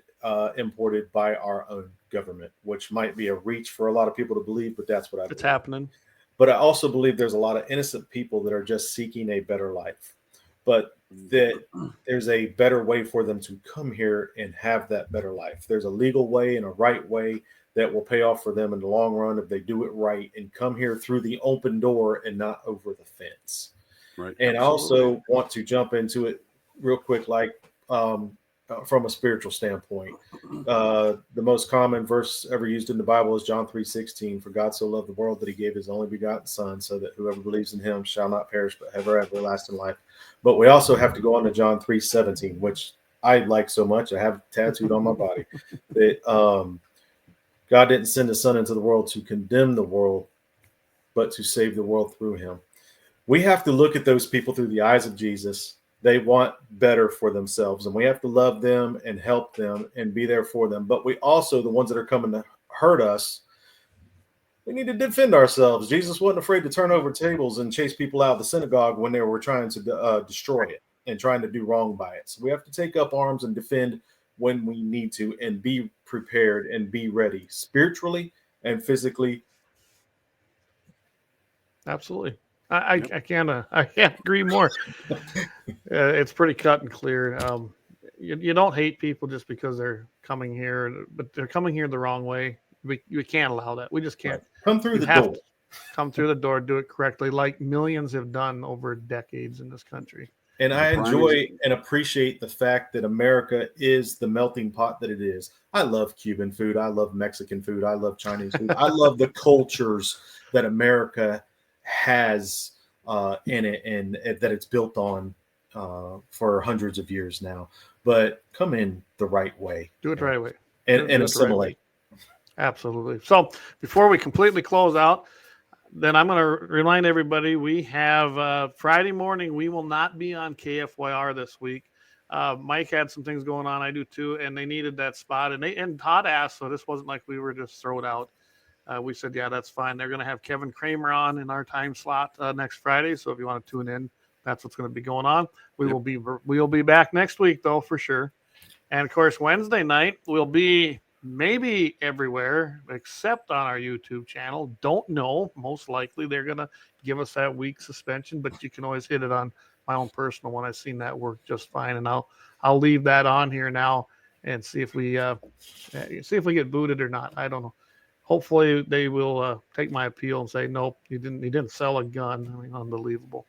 imported by our own government, which might be a reach for a lot of people to believe, but that's what I believe. It's happening. But I also believe there's a lot of innocent people that are just seeking a better life, but that there's a better way for them to come here and have that better life. There's a legal way and a right way that will pay off for them in the long run if they do it right and come here through the open door and not over the fence. Right. And Absolutely. I also want to jump into it real quick. Like from a spiritual standpoint. The most common verse ever used in the Bible is John 3:16. For God so loved the world that he gave his only begotten son, so that whoever believes in him shall not perish but have everlasting life. But we also have to go on to John 3:17, which I like so much. I have tattooed on my body that God didn't send his son into the world to condemn the world, but to save the world through him. We have to look at those people through the eyes of Jesus. They want better for themselves, and we have to love them and help them and be there for them. But we also, the ones that are coming to hurt us, we need to defend ourselves. Jesus wasn't afraid to turn over tables and chase people out of the synagogue when they were trying to destroy it and trying to do wrong by it. So we have to take up arms and defend when we need to, and be prepared and be ready spiritually and physically. Absolutely. I can't agree more. It's pretty cut and clear. You don't hate people just because they're coming here, but they're coming here the wrong way. We can't allow that. We just can't. Come through You the have door. to come through the door, do it correctly, like millions have done over decades in this country. And I prime enjoy example. and appreciate the fact that America is the melting pot that it is. I love Cuban food. I love Mexican food. I love Chinese food. I love the cultures that America has in it, and that it's built on for hundreds of years now. But come in the right way. Do it the right way. And Do it the right assimilate. way. Absolutely. So before we completely close out, then I'm going to remind everybody we have Friday morning. We will not be on KFYR this week. Mike had some things going on. I do too, and they needed that spot. And Todd asked, so this wasn't like we were just thrown out. We said, yeah, that's fine. They're going to have Kevin Kramer on in our time slot next Friday. So if you want to tune in, that's what's going to be going on. We will be back next week though, for sure. And of course, Wednesday night we'll be maybe everywhere except on our YouTube channel. Don't know. Most likely they're going to give us that week suspension, but you can always hit it on my own personal one. I've seen that work just fine, and I'll leave that on here now and see if we get booted or not. I don't know. Hopefully they will take my appeal and say, nope, he didn't sell a gun. I mean, unbelievable.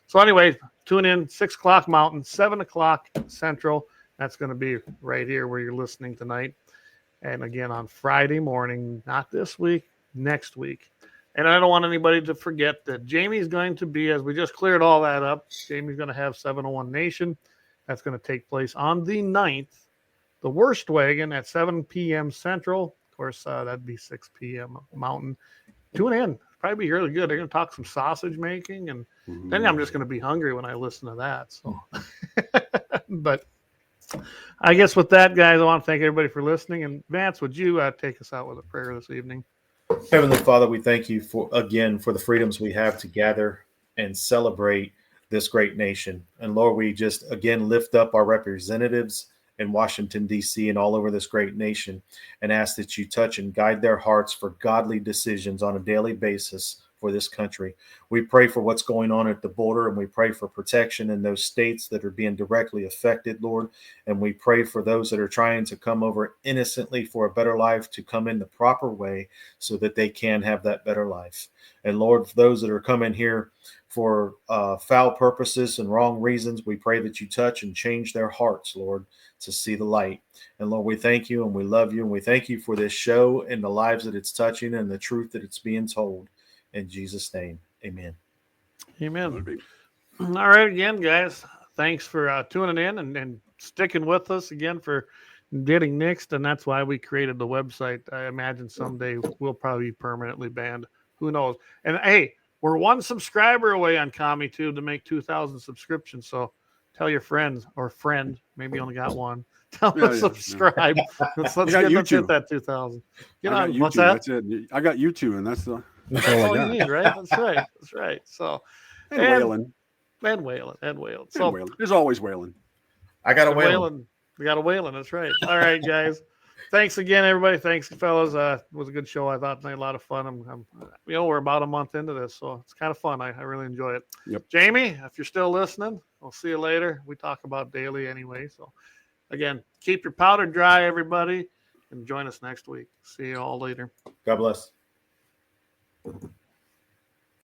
So anyway, tune in 6 o'clock Mountain, 7 o'clock Central. That's going to be right here where you're listening tonight. And again, on Friday morning, not this week, next week. And I don't want anybody to forget that Jamie's going to be, as we just cleared all that up, Jamie's going to have 701 Nation. That's going to take place on the 9th. The Worst Wagon at 7 p.m. Central. Of course, that'd be 6 p.m. Mountain. Tune in. Probably be really good. They're going to talk some sausage making, and then I'm just going to be hungry when I listen to that. So, but I guess with that, guys, I want to thank everybody for listening. And Vance, would you take us out with a prayer this evening? Heavenly Father, we thank you for the freedoms we have to gather and celebrate this great nation. And Lord, we just again lift up our representatives in Washington, D.C. and all over this great nation, and ask that you touch and guide their hearts for godly decisions on a daily basis for this country. We pray for what's going on at the border, and we pray for protection in those states that are being directly affected, Lord. And we pray for those that are trying to come over innocently for a better life to come in the proper way so that they can have that better life. And Lord, for those that are coming here for foul purposes and wrong reasons, we pray that you touch and change their hearts, Lord, to see the light. And Lord, we thank you and we love you, and we thank you for this show and the lives that it's touching and the truth that it's being told. In Jesus' name, amen. Amen. All right, again, guys, thanks for tuning in and sticking with us again for getting nixed. And that's why we created the website. I imagine someday we'll probably be permanently banned. Who knows? And hey, we're one subscriber away on CommieTube to make 2,000 subscriptions. So tell your friends or friend, maybe you only got one. Tell them to subscribe. Let's hit that 2,000. Get on. What's that? That's it. I got YouTube, and that's all you need, right? That's right. That's right. So, and whaling. So there's always whaling. I got a whaling. We got a whaling. That's right. All right, guys. Thanks again, everybody. Thanks, fellas. It was a good show. I thought tonight a lot of fun. We're about a month into this, so it's kind of fun. I really enjoy it. Yep. Jamie, if you're still listening, we'll see you later. We talk about daily anyway. So, again, keep your powder dry, everybody, and join us next week. See you all later. God bless.